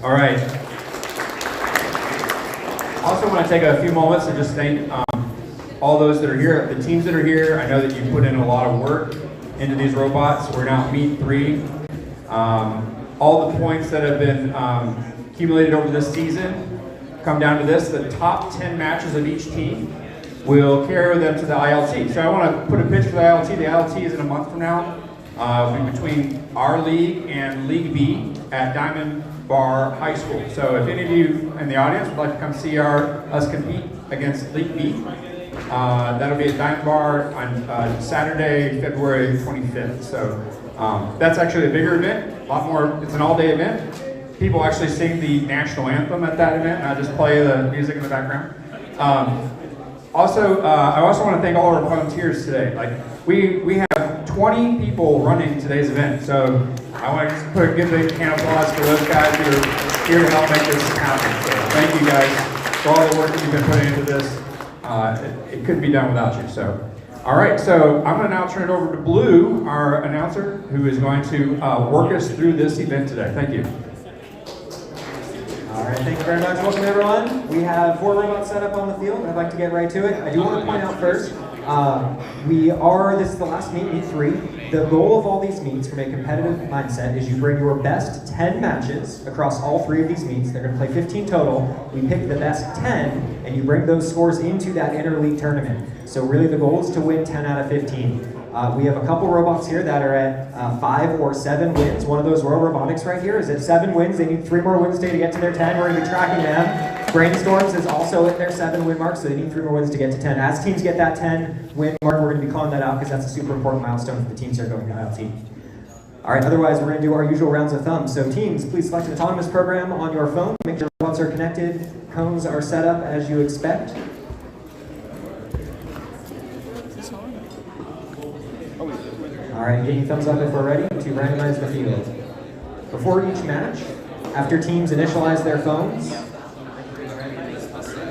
All right. I also want to take a few moments to just thank all those that are here, the teams that are here. I know that you put in a lot of work into these robots. We're now at meet 3. All the points that have been accumulated over this season come down to this. The top 10 matches of each team will carry them to the ILT. So I want to put a pitch for the ILT. The ILT is in a month from now. It'll be between our league and League B at Diamond Bar High School. So if any of you in the audience would like to come see us compete against League B, that'll be at Diamond Bar on Saturday, February 25th. So that's actually a bigger event, a lot more. It's an all-day event. People actually sing the national anthem at that event, and I just play the music in the background. I also want to thank all our volunteers today. Like we have 20 people running today's event, so I want to just put a good big hand of applause for those guys who are here to help make this happen. So thank you guys for all the work that you've been putting into this. It couldn't be done without you. So, all right. So I'm going to now turn it over to Blue, our announcer, who is going to work us through this event today. Thank you. All right, thank you very much. Welcome, everyone. We have 4 robots set up on the field. I'd like to get right to it. I do want to point out first, this is the last meet 3. The goal of all these meets from a competitive mindset is you bring your best 10 matches across all 3 of these meets. They're going to play 15 total. We pick the best 10, and you bring those scores into that interleague tournament. So really the goal is to win 10 out of 15. We have a couple robots here that are at 5 or 7 wins. One of those Royal Robotics right here is at 7 wins. They need 3 more wins today to get to their 10. We're going to be tracking them. Brainstorms is also at their 7 win mark, so they need 3 more wins to get to 10. As teams get that 10 win mark, we're going to be calling that out because that's a super important milestone for the teams that are going to ILT. All right, otherwise we're going to do our usual rounds of thumbs. So teams, please select an autonomous program on your phone. Make sure robots are connected, cones are set up as you expect. All right, give me a thumbs up if we're ready to randomize the field. Before each match, after teams initialize their phones,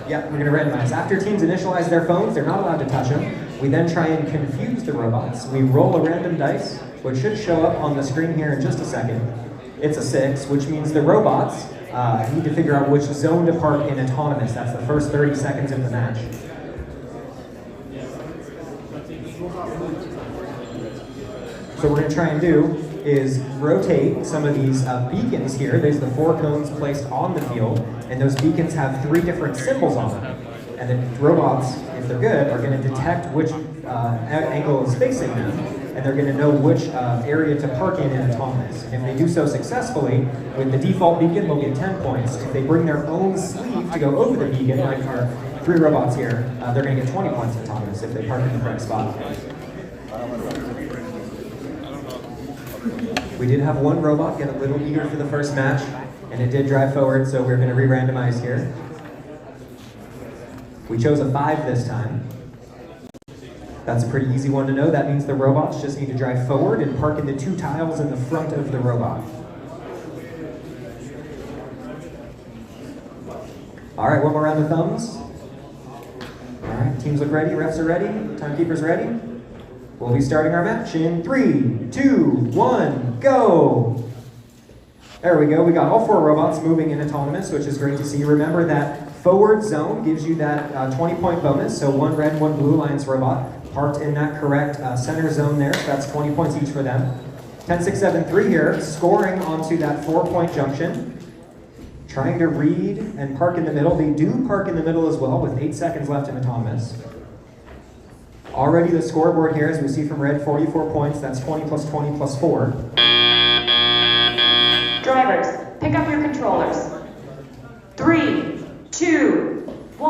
we're going to randomize. After teams initialize their phones, they're not allowed to touch them. We then try and confuse the robots. We roll a random dice, which should show up on the screen here in just a second. It's a 6, which means the robots need to figure out which zone to park in autonomous. That's the first 30 seconds of the match. So what we're going to try and do is rotate some of these beacons here. There's the 4 cones placed on the field, and those beacons have 3 different symbols on them. And the robots, if they're good, are going to detect which angle is facing them, and they're going to know which area to park in autonomous. And if they do so successfully, with the default beacon, they'll get 10 points. If they bring their own sleeve to go over the beacon, like our 3 robots here, they're going to get 20 points autonomous if they park in the correct spot. We did have one robot get a little eager for the first match, and it did drive forward, so we're going to re-randomize here. We chose a 5 this time. That's a pretty easy one to know. That means the robots just need to drive forward and park in the 2 tiles in the front of the robot. All right, one more round of thumbs. All right, teams look ready, refs are ready, timekeepers ready. We'll be starting our match in 3, 2, 1, go! There we go. We got all 4 robots moving in autonomous, which is great to see. Remember that forward zone gives you that 20-point bonus. So 1 red, 1 blue Alliance robot parked in that correct center zone there. So that's 20 points each for them. 10, 6, 7, 3 here, scoring onto that 4-point junction. Trying to read and park in the middle. They do park in the middle as well with 8 seconds left in autonomous. Already the scoreboard here, as we see from red, 44 points. That's 20 plus 20 plus 4. Drivers, pick up your controllers. 3, 2, 1.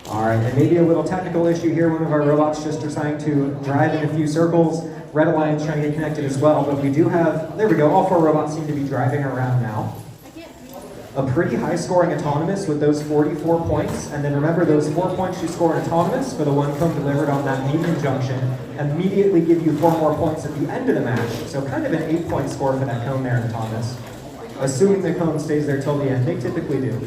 All right, and maybe a little technical issue here. One of our robots just trying to drive in a few circles. Red Alliance trying to get connected as well, but we do have, there we go, all 4 robots seem to be driving around now. A pretty high scoring autonomous with those 44 points, and then remember those 4 points you score in autonomous for the 1 cone delivered on that medium junction immediately give you 4 more points at the end of the match, so kind of an 8-point score for that cone there in autonomous. Assuming the cone stays there till the end, they typically do.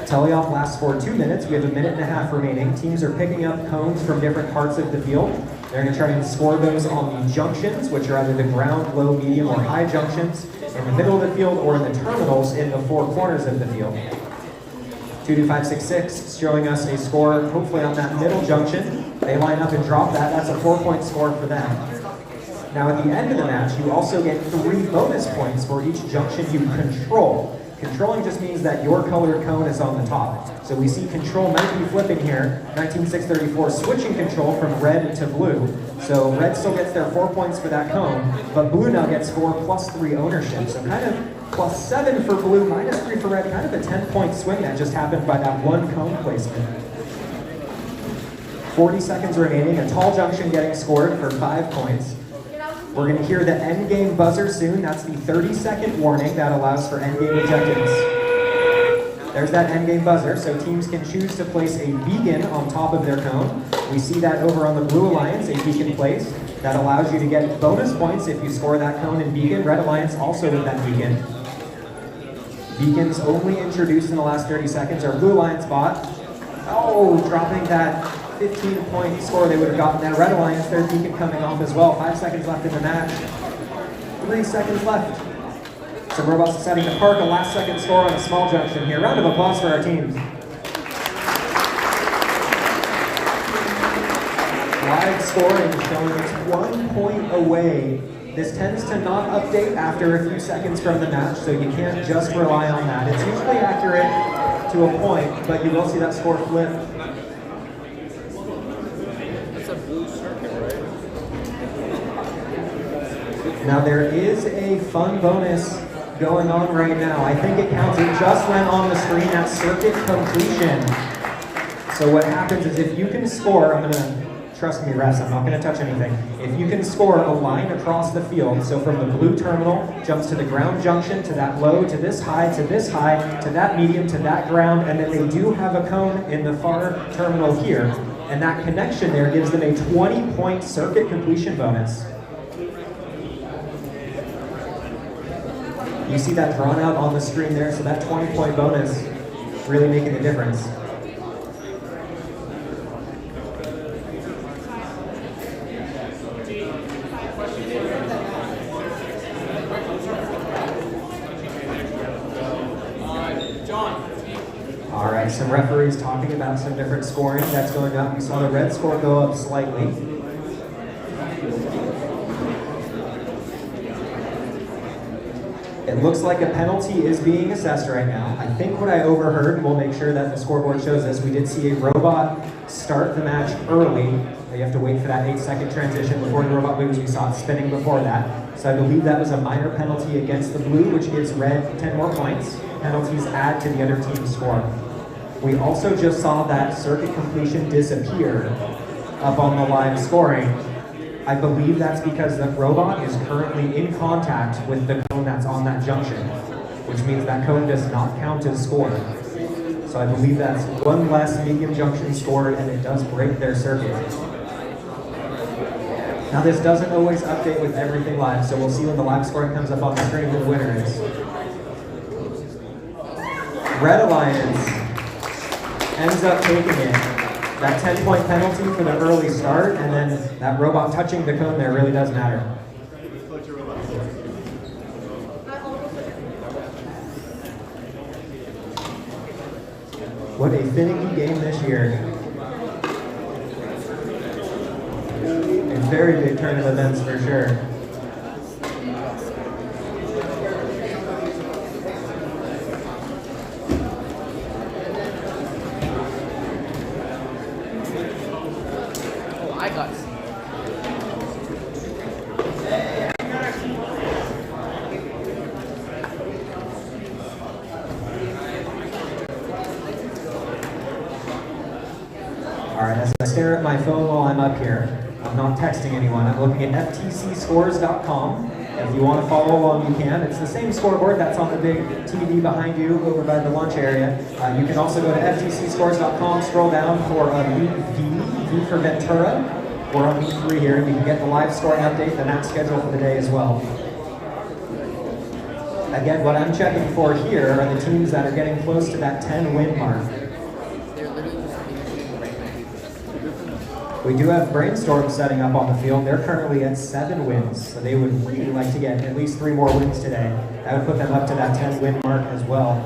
Teleoff lasts for 2 minutes. We have 1.5 minutes remaining. Teams are picking up cones from different parts of the field. They're going to try and score those on the junctions, which are either the ground, low, medium, or high junctions, in the middle of the field, or in the terminals in the 4 corners of the field. 22566 showing us a score, hopefully on that middle junction. They line up and drop that. That's a 4-point score for them. Now at the end of the match, you also get 3 bonus points for each junction you control. Controlling just means that your colored cone is on the top. So we see control might be flipping here. 19634 switching control from red to blue. So red still gets their 4 points for that cone, but blue now gets 4 plus 3 ownership. So kind of plus 7 for blue, minus 3 for red. Kind of a 10-point swing that just happened by that 1 cone placement. 40 seconds remaining. A tall junction getting scored for 5 points. We're going to hear the end game buzzer soon. That's the 30-second warning that allows for end game ejectance. There's that end game buzzer, so teams can choose to place a beacon on top of their cone. We see that over on the Blue Alliance, a beacon place. That allows you to get bonus points if you score that cone and beacon. Red Alliance also with that beacon. Beacons only introduced in the last 30 seconds. Our Blue Alliance bot, dropping that 15-point score they would have gotten there. Red Alliance, their beacon coming off as well. 5 seconds left in the match. 3 seconds left. Some robots deciding to park a last-second score on a small junction here. Round of applause for our teams. Live scoring showing it's 1 point away. This tends to not update after a few seconds from the match, so you can't just rely on that. It's usually accurate to a point, but you will see that score flip. Now there is a fun bonus going on right now. I think it counts. It just went on the screen at circuit completion. So what happens is if you can score, trust me, refs, I'm not going to touch anything. If you can score a line across the field, so from the blue terminal, jumps to the ground junction, to that low, to this high, to this high, to that medium, to that ground, and then they do have a cone in the far terminal here, and that connection there gives them a 20-point circuit completion bonus. You see that drawn out on the screen there, so that 20-point bonus really making a difference. All right, some referees talking about some different scoring that's going up. We saw the red score go up slightly. It looks like a penalty is being assessed right now. I think what I overheard, we'll make sure that the scoreboard shows this, we did see a robot start the match early. You have to wait for that 8-second transition before the robot moves. We saw it spinning before that. So I believe that was a minor penalty against the blue, which gives red 10 more points. Penalties add to the other team's score. We also just saw that circuit completion disappear up on the live scoring. I believe that's because the robot is currently in contact with the cone that's on that junction, which means that cone does not count as scored. So I believe that's one less medium junction scored, and it does break their circuit. Now this doesn't always update with everything live, so we'll see when the live scoring comes up on the screen who the winner is. Red Alliance ends up taking it. That 10-point penalty for the early start, and then that robot touching the cone there really does matter. What a finicky game this year. A very big turn of events for sure. I got Alright, as I stare at my phone while I'm up here, I'm not texting anyone. I'm looking at FTCscores.com. If you want to follow along, you can. It's the same scoreboard that's on the big TV behind you over by the lunch area. You can also go to FTCscores.com, scroll down for Meet V for Ventura. We're on Meet 3 here, and you can get the live scoring update, the match schedule for the day as well. Again, what I'm checking for here are the teams that are getting close to that 10-win mark. We do have Brainstorm setting up on the field. They're currently at 7 wins, so they would really like to get at least 3 more wins today. That would put them up to that 10-win mark as well.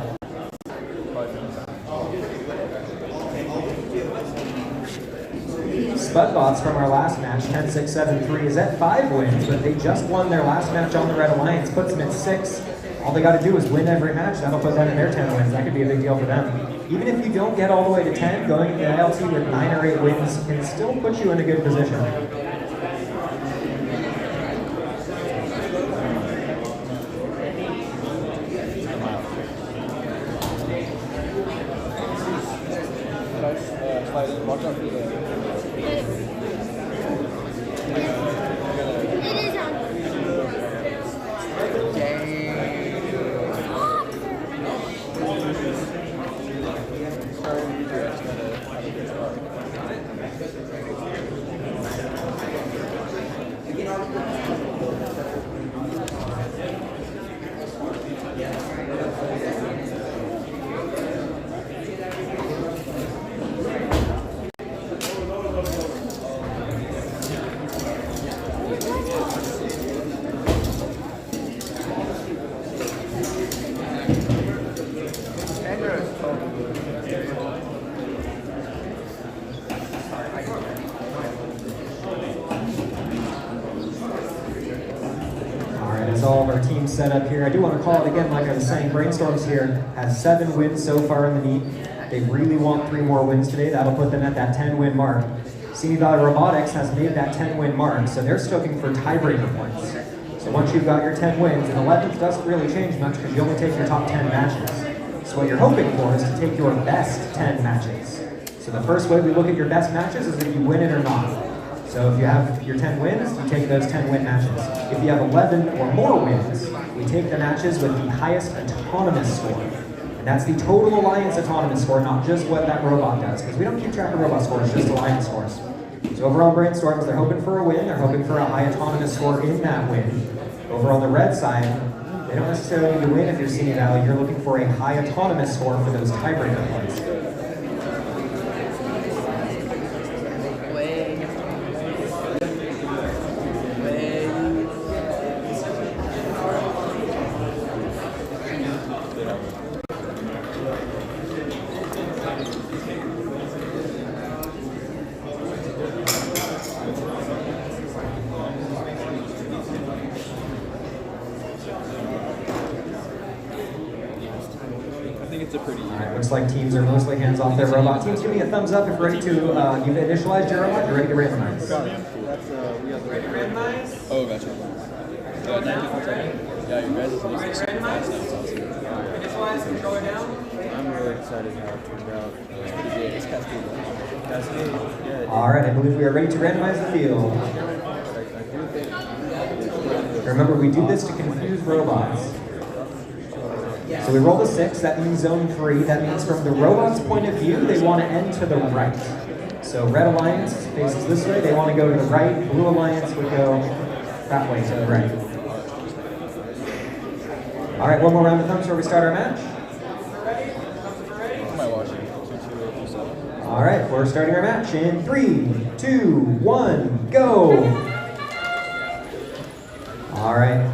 Spudbots from our last match, 10-6-7-3, is at 5 wins, but they just won their last match on the Red Alliance, puts them at 6. All they got to do is win every match. That'll put them in their 10 wins. That could be a big deal for them. Even if you don't get all the way to 10, going into LT with 9 or 8 wins can still put you in a good position. All of our teams set up here. I do want to call it again, like I was saying, Brainstorms here has 7 wins so far in the meet. They really want 3 more wins today. That'll put them at that 10-win mark. Simi Valley Robotics has made that 10-win mark, so they're stoking for tiebreaker points. So once you've got your 10 wins, and 11th doesn't really change much because you only take your top 10 matches. So what you're hoping for is to take your best 10 matches. So the first way we look at your best matches is if you win it or not. So if you have your 10 wins, you take those 10-win matches. If you have 11 or more wins, we take the matches with the highest autonomous score. And that's the total alliance autonomous score, not just what that robot does, because we don't keep track of robot scores, just alliance scores. So over on Brainstorms, they're hoping for a win, they're hoping for a high autonomous score in that win. Over on the red side, they don't necessarily need to win if you're Simi Valley, you're looking for a high autonomous score for those tiebreaker points. Alright, looks like teams are mostly hands off their robot. Teams, give me a thumbs up if ready to, you've initialized your robot, you're ready to randomize. Ready to randomize? Oh, gotcha. Yeah, thank you for checking. Yeah, you guys are listening super fast now. It's awesome. Initialize, controller down. I'm really excited how it turned out. It's pretty good. It's Cascade. Cascade, yeah. Alright, I believe we are ready to randomize the field. Remember, we do this to confuse robots. So we roll a 6, that means zone 3. That means from the robot's point of view, they want to end to the right. So Red Alliance faces this way, they want to go to the right. Blue Alliance would go that way to the right. All right, one more round of thumbs before we start our match. Am I watching? 2-2-7. All right, we're starting our match in 3, 2, 1, go. All right,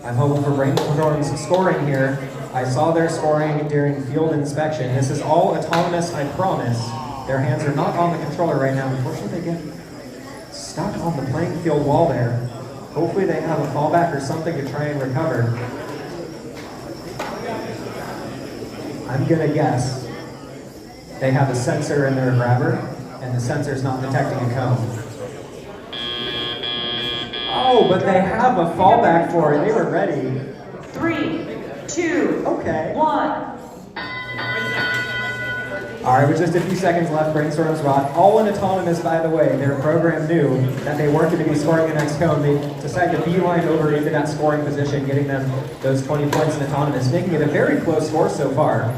I'm hoping for Brainstorm's scoring here. I saw their scoring during field inspection. This is all autonomous, I promise. Their hands are not on the controller right now. Unfortunately, they get stuck on the playing field wall there. Hopefully they have a fallback or something to try and recover. I'm gonna guess they have a sensor in their grabber, and the sensor's not detecting a cone. Oh, but they have a fallback for it. They were ready. 3, 2, Okay. 1. All right, with just a few seconds left, Brainstorm's bot, all in autonomous, by the way. Their program knew that they weren't going to be scoring the next cone. They decided to beeline over into that scoring position, getting them those 20 points in autonomous, making it a very close score so far.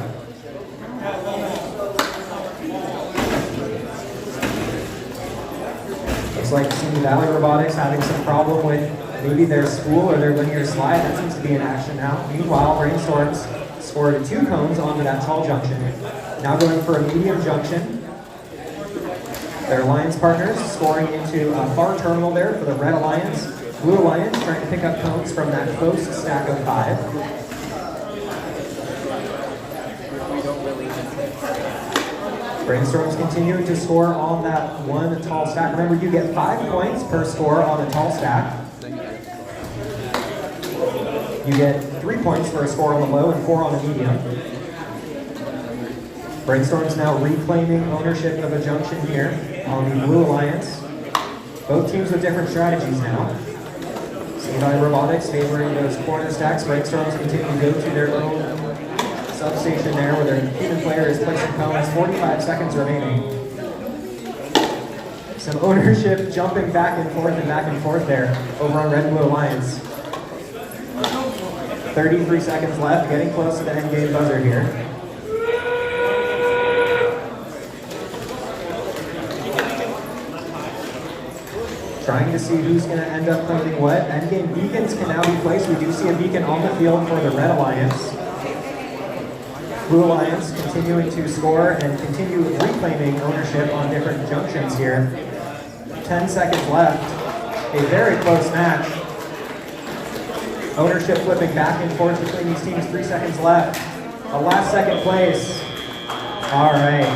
Looks like Simi Valley Robotics having some problem with maybe their spool or their linear slide. That seems to be in action now. Meanwhile, Brainstorms scored 2 cones onto that tall junction. Now going for a medium junction. Their alliance partners scoring into a far terminal there for the Red Alliance. Blue Alliance trying to pick up cones from that close stack of 5. Brainstorms continuing to score on that one tall stack. Remember, you get 5 points per score on a tall stack. You get 3 points for a score on the low and 4 on a medium. Brainstorm's now reclaiming ownership of a junction here on the Blue Alliance. Both teams with different strategies now. Simi Valley Robotics favoring those corner stacks. Brainstorm's continue to go to their own substation there where their human player is placing cones. 45 seconds remaining. Some ownership jumping back and forth there over on Red Blue Alliance. 33 seconds left, getting close to the end game buzzer here. Trying to see who's going to end up claiming what. Endgame beacons can now be placed. We do see a beacon on the field for the Red Alliance. Blue Alliance continuing to score and continue reclaiming ownership on different junctions here. 10 seconds left. A very close match. Ownership flipping back and forth between these teams. 3 seconds left. A last second place. All right.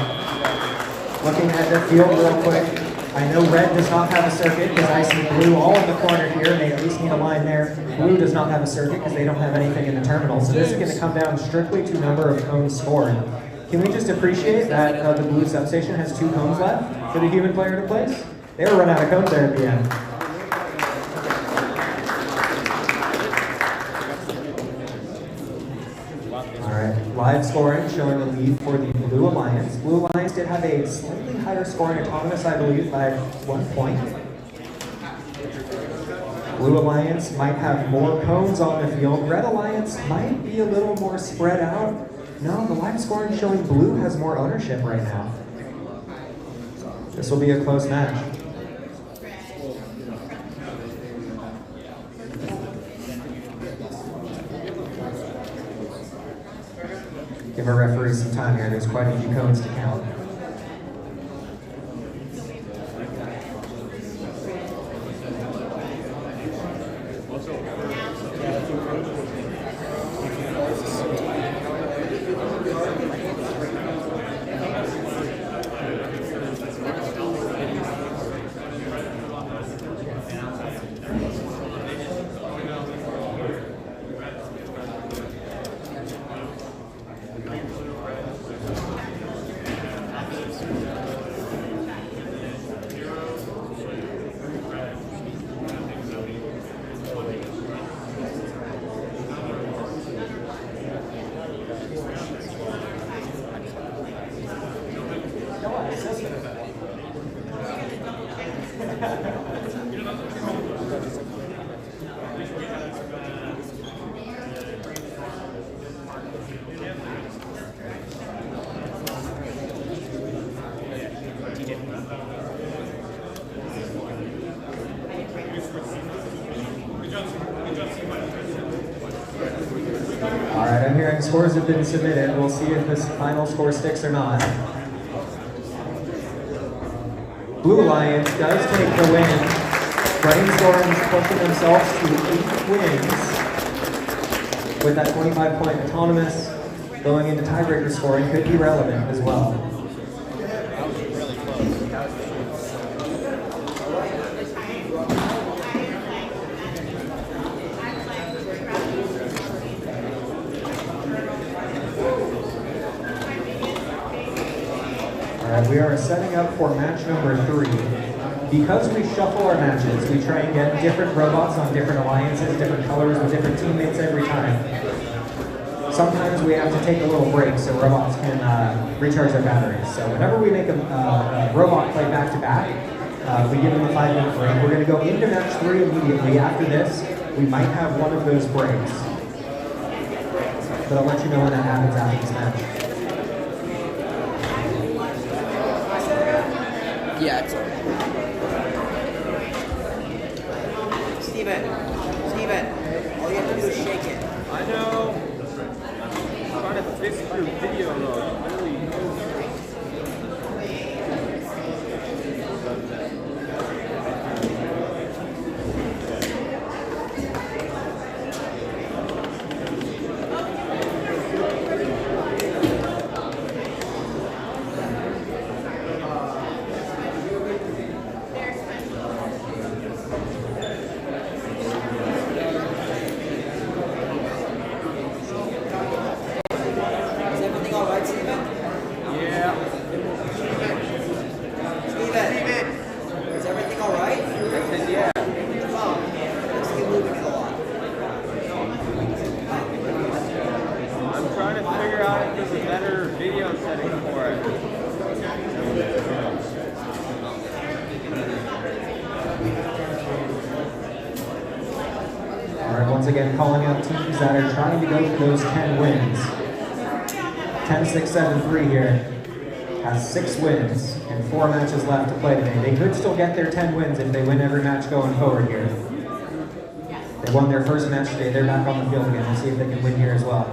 Looking at the field real quick. I know red does not have a circuit because I see blue all in the corner here. They at least need a line there. Blue does not have a circuit because they don't have anything in the terminal. So this is going to come down strictly to number of cones scored. Can we just appreciate that the blue substation has 2 cones left for the human player to place? They were running out of cones there at the end. Live scoring showing the lead for the Blue Alliance. Blue Alliance did have a slightly higher scoring autonomous, I believe, by 1 point. Blue Alliance might have more cones on the field. Red Alliance might be a little more spread out. No, the live scoring showing blue has more ownership right now. This will be a close match. Give our referee some time here. There's quite a few cones to count. Alright, I'm hearing scores have been submitted. We'll see if this final score sticks or not. Blue Alliance does take the win. Brainstorm's pushing themselves to 8 wins with that 25-point autonomous. Going into tiebreaker scoring could be relevant as well. We are setting up for match number 3. Because we shuffle our matches, we try and get different robots on different alliances, different colors with different teammates every time. Sometimes we have to take a little break so robots can recharge their batteries. So whenever we make a robot play back-to-back, we give them a 5-minute break. We're going to go into match 3 immediately. After this, we might have one of those breaks. But I'll let you know when that happens after this match. Yeah, it's okay. Steven, all you have to do is shake it. I know. I'm trying to fix your video though. Once again, calling out teams that are trying to go for those 10 wins. 10, 6, 7, 3 here has 6 wins and 4 matches left to play today. They could still get their 10 wins if they win every match going forward here. They won their first match today. They're back on the field again. We'll see if they can win here as well.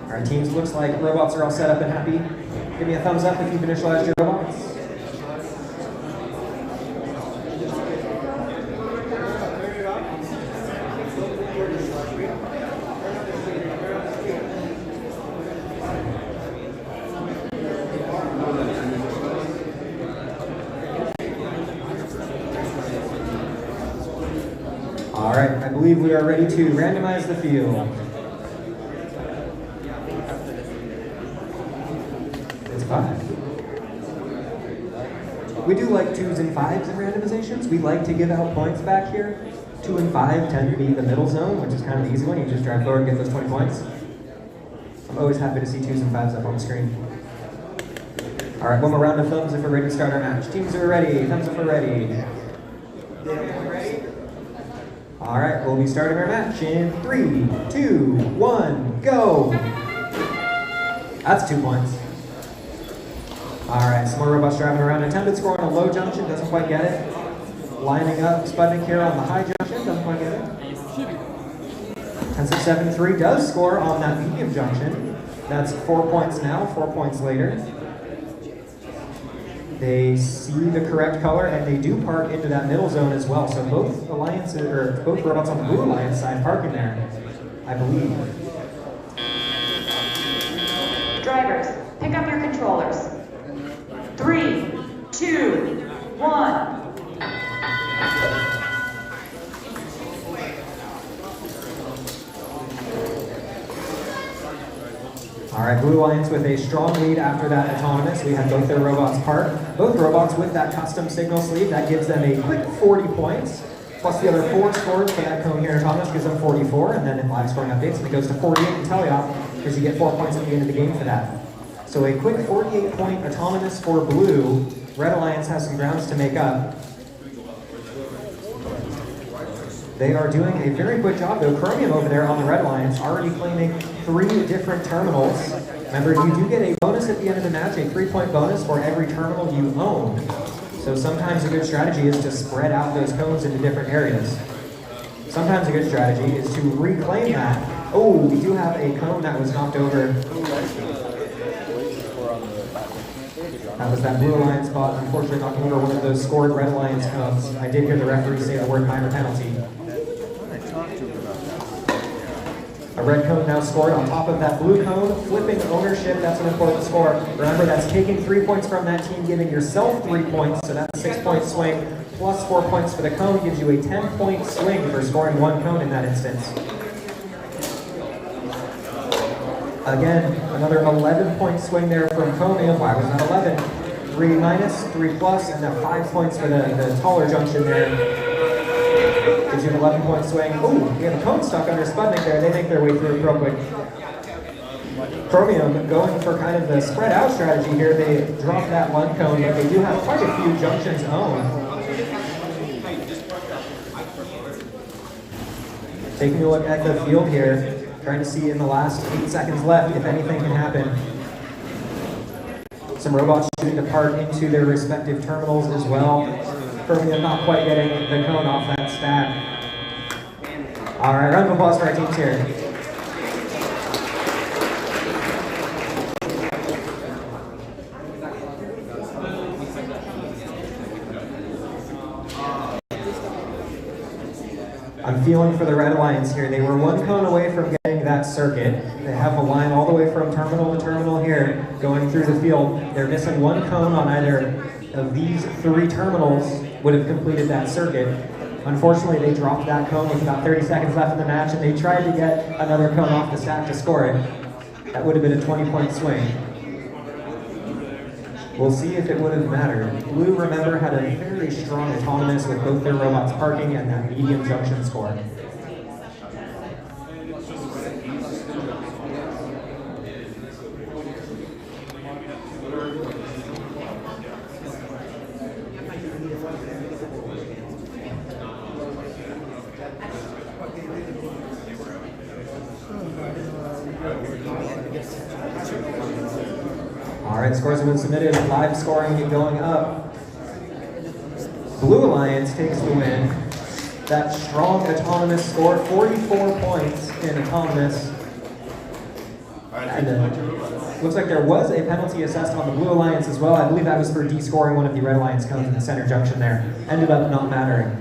All right, teams, looks like robots are all set up and happy. Give me a thumbs up if you've initialized your robots. All right, I believe we are ready to randomize the field. It's 5. We do like 2s and 5s in randomizations. We like to give out points back here. 2 and 5 tend to be the middle zone, which is kind of the easy one. You just drive forward and get those 20 points. I'm always happy to see 2s and 5s up on the screen. All right, one more round of thumbs if we're ready to start our match. Teams who are ready, thumbs up if we're ready. All right, we'll be starting our match in 3, 2, 1, go. That's 2 points. All right, some more robots driving around. Attempted score on a low junction, doesn't quite get it. Lining up Sputnik here on the high junction, doesn't quite get it. 10-6-7-3 does score on that medium junction. That's 4 points now, 4 points later. They see the correct color and they do park into that middle zone as well. So both alliances, or both robots on the Blue Alliance side park in there, I believe. Drivers, pick up your controllers. 3, 2, 1. All right, Blue Alliance with a strong lead after that autonomous. We have both their robots parked. Both robots with that custom signal sleeve. That gives them a quick 40 points. Plus the other 4 scores for that coherent autonomous gives them 44. And then in live scoring updates, it goes to 48 in teleop because you get 4 points at the end of the game for that. So a quick 48-point autonomous for Blue. Red Alliance has some grounds to make up. They are doing a very quick job though. Chromium over there on the Red Alliance already claiming 3 different terminals. Remember, you do get a bonus at the end of the match, a 3-point bonus for every terminal you own. So sometimes a good strategy is to spread out those cones into different areas. Sometimes a good strategy is to reclaim that. Oh, we do have a cone that was knocked over. That was that blue alliance spot, unfortunately knocking over one of those scored red alliance cones. I did hear the referee say the word minor penalty. A red cone now scored on top of that blue cone, flipping ownership. That's an important score. Remember, that's taking 3 points from that team, giving yourself 3 points, so that's a 6-point swing, plus 4 points for the cone gives you a 10-point swing for scoring one cone in that instance. Again, another 11-point swing there from Chromium. Why was that 11? 3 minus, 3 plus, and then 5 points for the taller junction there. Gives you an 11-point swing. Oh, we have a cone stuck under Sputnik there. They make their way through real quick. Chromium going for kind of the spread out strategy here. They drop that one cone, but they do have quite a few junctions owned. Taking a look at the field here. Trying to see in the last 8 seconds left if anything can happen. Some robots shooting depart into their respective terminals as well. Chromium not quite getting the cone off that stack. All right, round of applause for our teams here. I'm feeling for the Red Alliance here. They were one cone away from getting that circuit. They have a line all the way from terminal to terminal here, going through the field. They're missing one cone on either of these 3 terminals would have completed that circuit. Unfortunately, they dropped that cone with about 30 seconds left in the match, and they tried to get another cone off the stack to score it. That would have been a 20-point swing. We'll see if it would have mattered. Blue, remember, had a very strong autonomous with both their robots parking and that medium junction score. All right, scores have been submitted. Live scoring going up. Blue Alliance takes the win. That strong autonomous score, 44 points in autonomous. And looks like there was a penalty assessed on the Blue Alliance as well. I believe that was for descoring one of the Red Alliance cones in the center junction there. Ended up not mattering.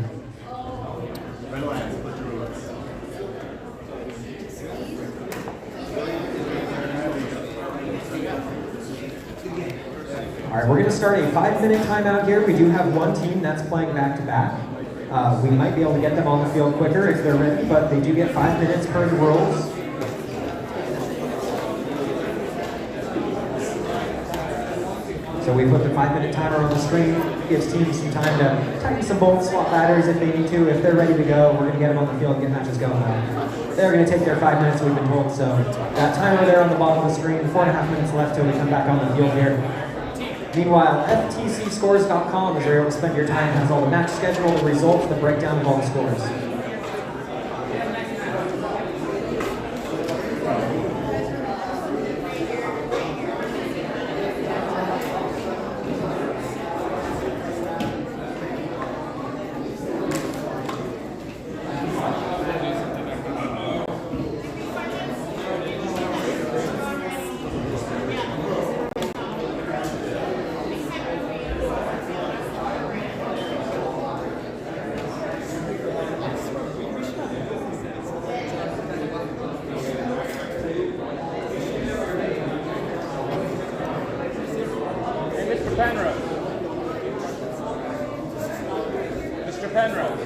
All right, we're going to start a 5-minute timeout here. We do have one team that's playing back-to-back. We might be able to get them on the field quicker if they're ready, but they do get 5 minutes per the rules. So we put the 5-minute timer on the screen. Gives teams some time to tighten some bolts, swap batteries if they need to. If they're ready to go, we're going to get them on the field and get matches going now. They're going to take their 5 minutes, we've been told. So that timer there on the bottom of the screen, 4.5 minutes left till we come back on the field here. Meanwhile, FTCScores.com is where you're able to spend your time. It has all the match schedule, the results, the breakdown of all the scores. Mr. Penrose.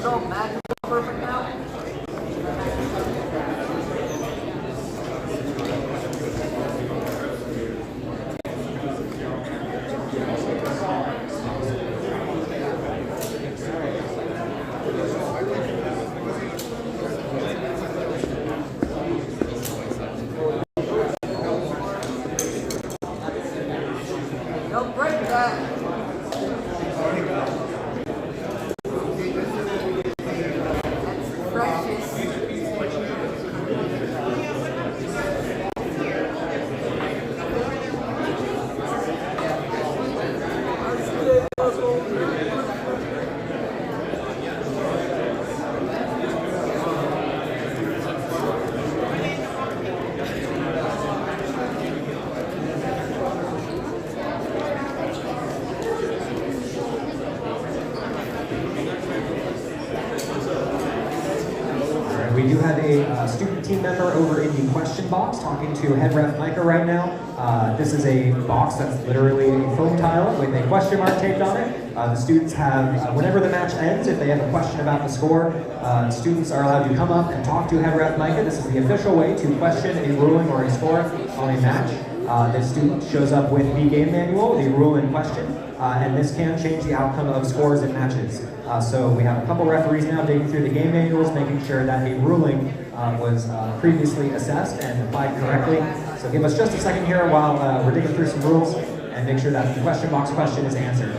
Don't break that. We do have a student team member over in the question box talking to head ref Micah right now. This is a box that's literally a foam tile with a question mark taped on it. The students have, whenever the match ends, if they have a question about the score, students are allowed to come up and talk to head ref Micah. This is the official way to question a ruling or a score on a match. The student shows up with the game manual, the rule in question, and this can change the outcome of scores in matches. So we have a couple referees now digging through the game manuals, making sure that a ruling was previously assessed and applied correctly. So give us just a second here while we're digging through some rules and make sure that the question box question is answered.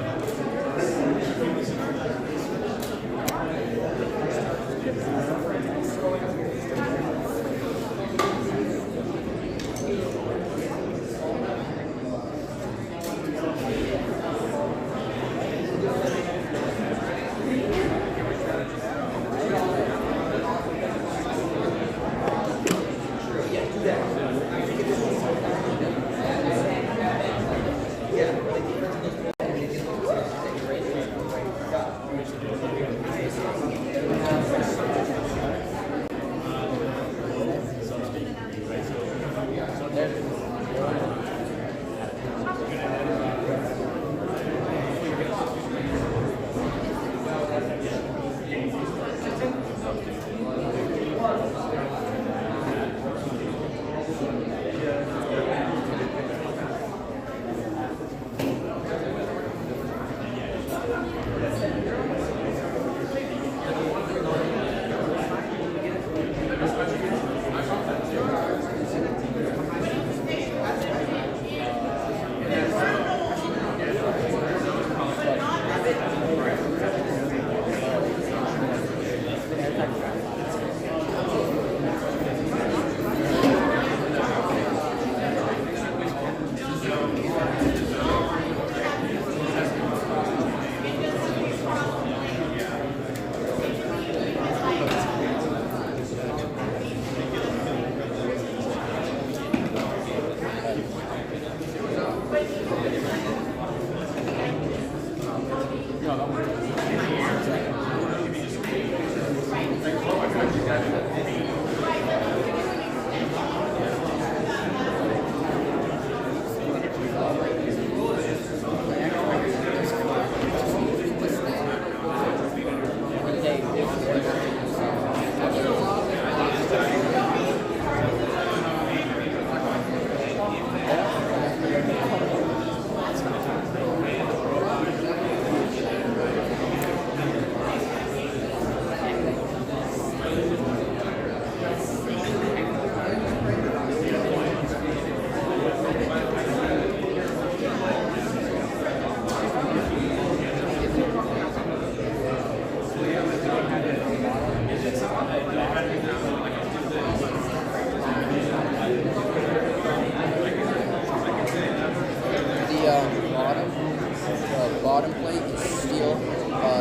bottom plate is steel,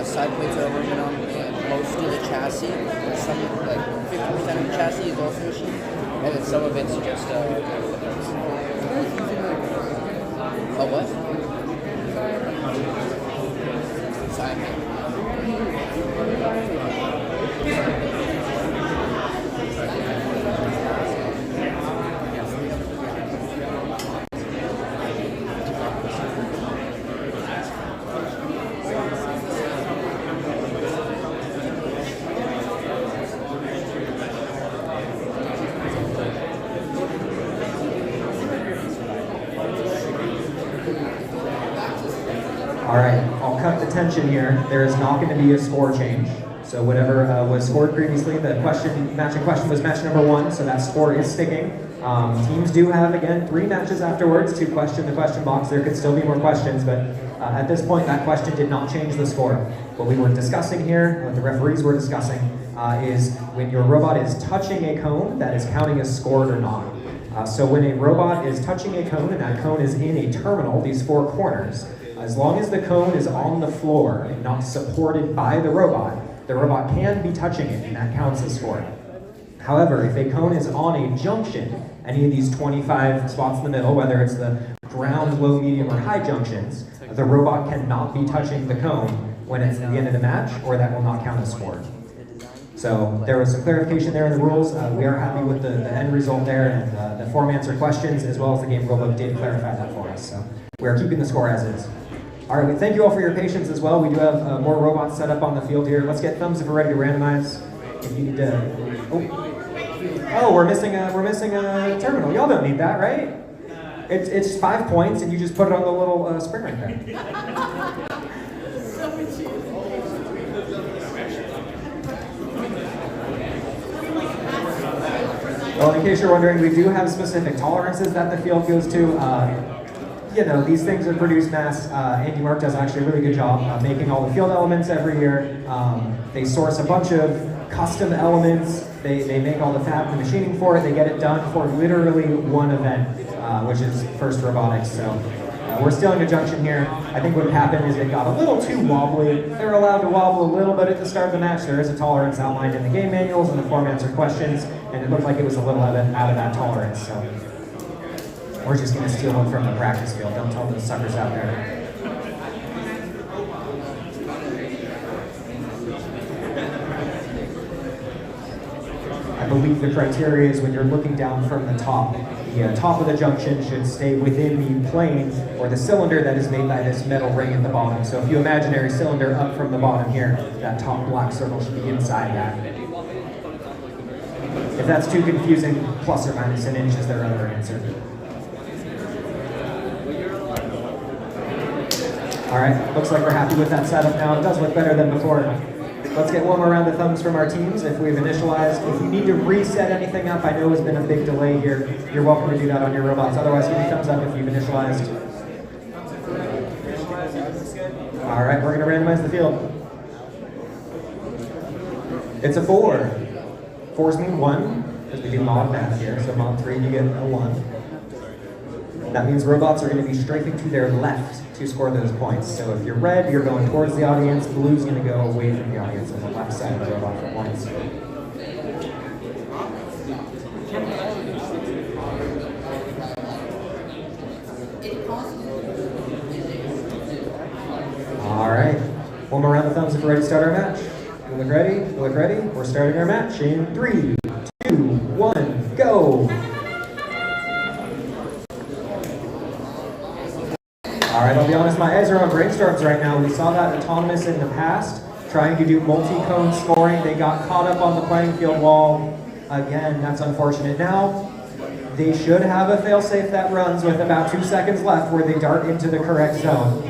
side plates are aluminum, and most of the chassis, or some, like 50% of the chassis is also machined, and then some of it's just a what? Simon. All right, I'll cut the tension here. There is not going to be a score change. So whatever was scored previously, the matching question was match number 1, so that score is sticking. Teams do have, again, 3 matches afterwards to question the question box. There could still be more questions, but at this point, that question did not change the score. What we were discussing here, what the referees were discussing, is when your robot is touching a cone, that is counting as scored or not. So when a robot is touching a cone, and that cone is in a terminal, these 4 corners, as long as the cone is on the floor and not supported by the robot can be touching it, and that counts as scored. However, if a cone is on a junction, any of these 25 spots in the middle, whether it's the ground, low, medium, or high junctions, the robot cannot be touching the cone when it's at the end of the match, or that will not count as scored. So there was some clarification there in the rules. We are happy with the end result there, and the form answer questions, as well as the game rulebook, did clarify that for us. So we are keeping the score as is. All right, we thank you all for your patience as well. We do have more robots set up on the field here. Let's get thumbs if we're ready to randomize. If you need to, oh, we're missing a terminal. Y'all don't need that, right? It's 5 points, and you just put it on the little spring right there. Well, in case you're wondering, we do have specific tolerances that the field goes to. You know, these things are produced mass. Andy Mark does actually a really good job making all the field elements every year. They source a bunch of custom elements. They make all the fab and machining for it. They get it done for literally one event, which is First Robotics. So we're still in conjunction here. I think what happened is it got a little too wobbly. They're allowed to wobble a little bit at the start of the match. There is a tolerance outlined in the game manuals and the form answer questions, and it looked like it was a little out of that tolerance. So we're just going to steal one from the practice field. Don't tell those suckers out there. I believe the criteria is when you're looking down from the top of the junction should stay within the plane or the cylinder that is made by this metal ring at the bottom. So if you imaginary cylinder up from the bottom here, that top black circle should be inside that. If that's too confusing, plus or minus an inch is their other answer. All right, looks like we're happy with that setup now. It does look better than before. Let's get one more round of thumbs from our teams if we've initialized. If you need to reset anything up, I know there's been a big delay here. You're welcome to do that on your robots. Otherwise, give me thumbs up if you've initialized. All right, we're going to randomize the field. It's a 4. 4s mean 1, because we do mod math here. So mod 3, you get a 1. That means robots are going to be strafing to their left to score those points. So if you're red, you're going towards the audience. Blue's going to go away from the audience on the left side of the robot for points. All right. One more round of thumbs if we're ready to start our match. You look ready? You look ready? We're starting our match in 3, 2, 1, go! All right, I'll be honest, my eyes are on brainstorms right now. We saw that autonomous in the past, trying to do multi-cone scoring. They got caught up on the playing field wall. Again, that's unfortunate. Now, they should have a failsafe that runs with about 2 seconds left where they dart into the correct zone.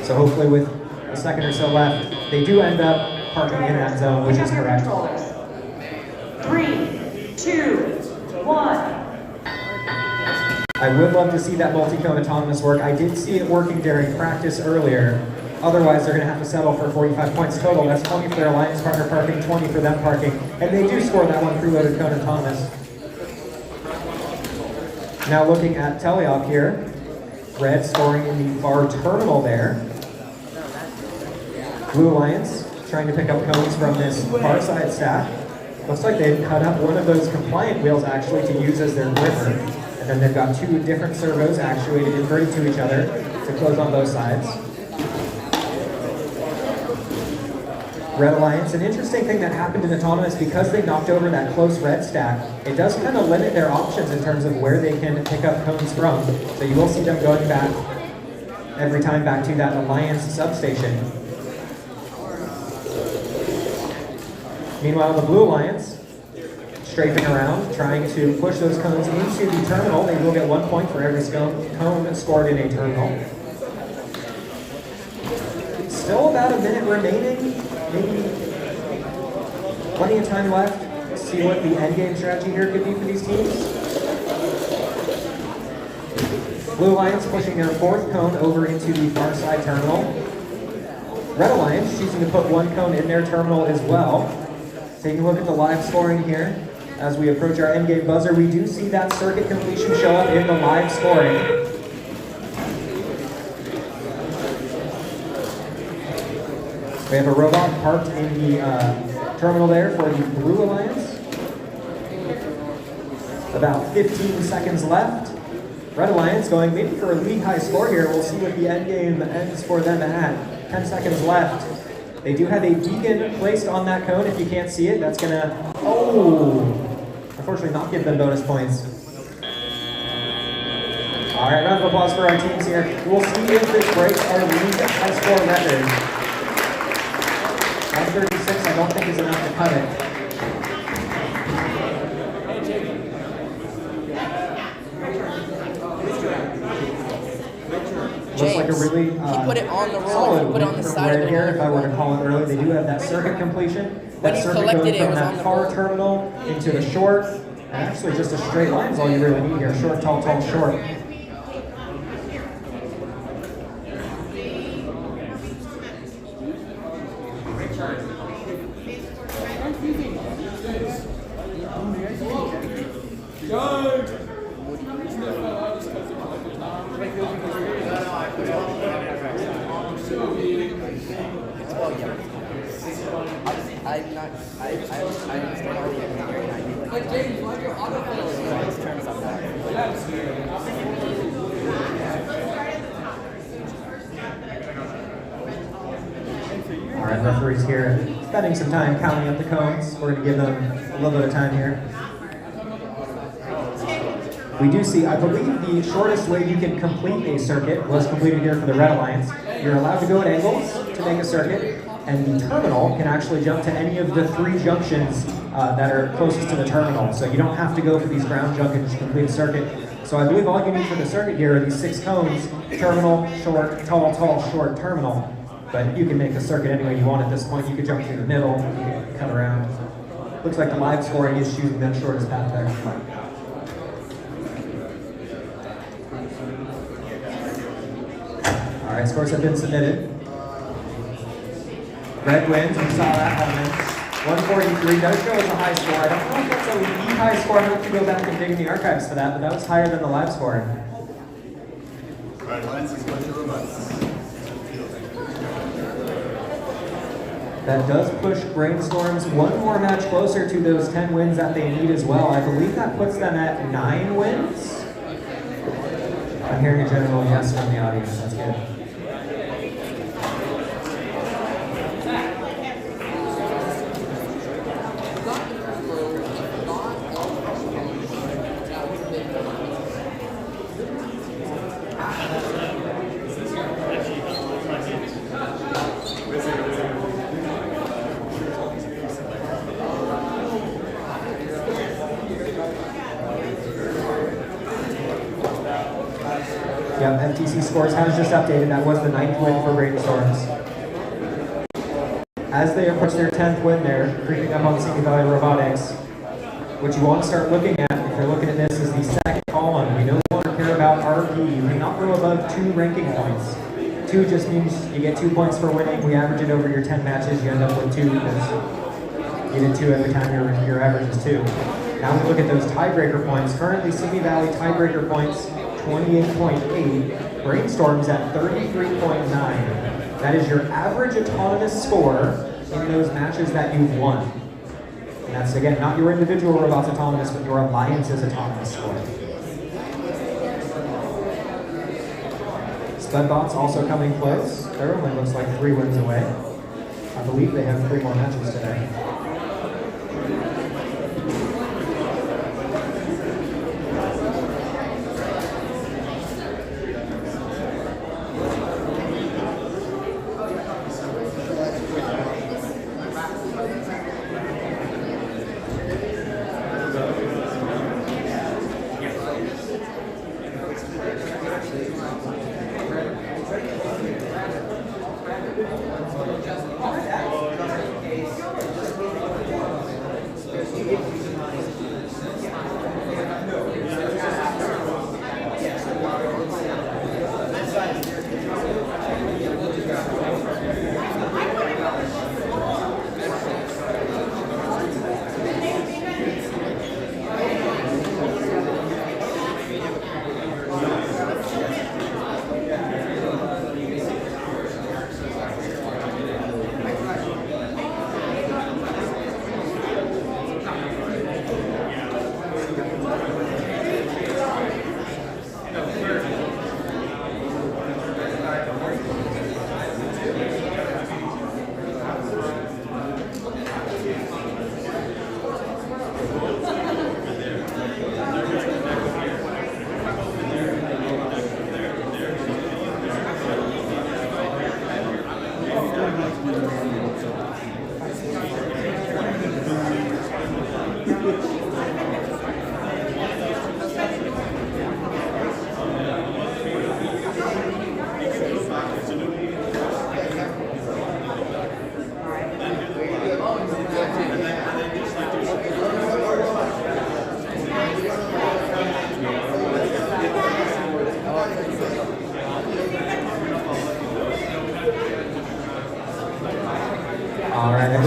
So hopefully with a second or so left, they do end up parking in that zone, which is correct. 3, 2, 1. I would love to see that multi-cone autonomous work. I did see it working during practice earlier. Otherwise, they're going to have to settle for 45 points total. That's 20 for their alliance partner parking, 20 for them parking. And they do score that one preloaded cone autonomous. Now looking at teleop here. Red scoring in the far terminal there. Blue Alliance trying to pick up cones from this far side stack. Looks like they've cut up one of those compliant wheels actually to use as their gripper. And then they've got 2 different servos actuated inverted to each other to close on both sides. Red Alliance, an interesting thing that happened in Autonomous, because they knocked over that close red stack, it does kind of limit their options in terms of where they can pick up cones from. So you will see them going back every time back to that Alliance substation. Meanwhile, the Blue Alliance strafing around, trying to push those cones into the terminal. They will get 1 point for every cone scored in a terminal. Still about a minute remaining, maybe plenty of time left. Let's see what the end game strategy here could be for these teams. Blue Alliance pushing their 4th cone over into the far side terminal. Red Alliance choosing to put 1 cone in their terminal as well. Taking a look at the live scoring here. As we approach our end game buzzer, we do see that circuit completion show up in the live scoring. We have a robot parked in the terminal there for the Blue Alliance. About 15 seconds left. Red Alliance going maybe for a league high score here. We'll see what the end game ends for them at. 10 seconds left. They do have a beacon placed on that cone. If you can't see it, that's gonna, unfortunately not give them bonus points. All right, round of applause for our teams here. We'll see if this breaks our league high score record. 136, I don't think is enough to cut it. Looks like a really he put it on the roll, solid he put it on the win from side of Red the here. roll. If I were to call it early, they do have that circuit completion. When That he circuit collected going it, it from was on that the far roll. terminal into the short. And actually just a straight line is all you really need here. Short, tall, tall, short. I understand all the engineering. Like James, why your autofill turns up that? All right, referees here spending some time counting up the cones. We're going to give them a little bit of time here. We do see, I believe the shortest way you can complete a circuit was completed here for the Red Alliance. You're allowed to go at angles to make a circuit, and the terminal can actually jump to any of the 3 junctions that are closest to the terminal. So you don't have to go for these ground junctions to complete a circuit. So I believe all you need for the circuit here are these 6 cones: terminal, short, tall, tall, short, terminal. But you can make the circuit any way you want at this point. You could jump through the middle, you can cut around. Looks like the live scoring is shooting that shortest path there. All right, scores have been submitted. Red wins, we saw that moment. 143 does show as a high score. I don't know if that's a league high score. I'm going to have to go back and dig in the archives for that, but that was higher than the live score. Red Alliance is going to robots. That does push Brainstorms 1 more match closer to those 10 wins that they need as well. I believe that puts them at 9 wins. I'm hearing a general yes from the audience. That's good. Yeah, FTC scores has just updated. That was the 9th win for Brainstorms. As they approach their 10th win there, creeping up on Silicon Valley Robotics, what you want to start looking at, if you're looking at this, is the second column. We no longer care about RP. You cannot go above 2 ranking points. 2 just means you get 2 points for winning. We average it over your 10 matches. You end up with 2 because you get 2 every time your average is 2. Now we look at those tiebreaker points. Currently, Simi Valley tiebreaker points, 28.8. Brainstorms at 33.9. That is your average autonomous score in those matches that you've won. And that's, again, not your individual robot's autonomous, but your alliance's autonomous score. Spudbots also coming close. They're only looks like 3 wins away. I believe they have 3 more matches today.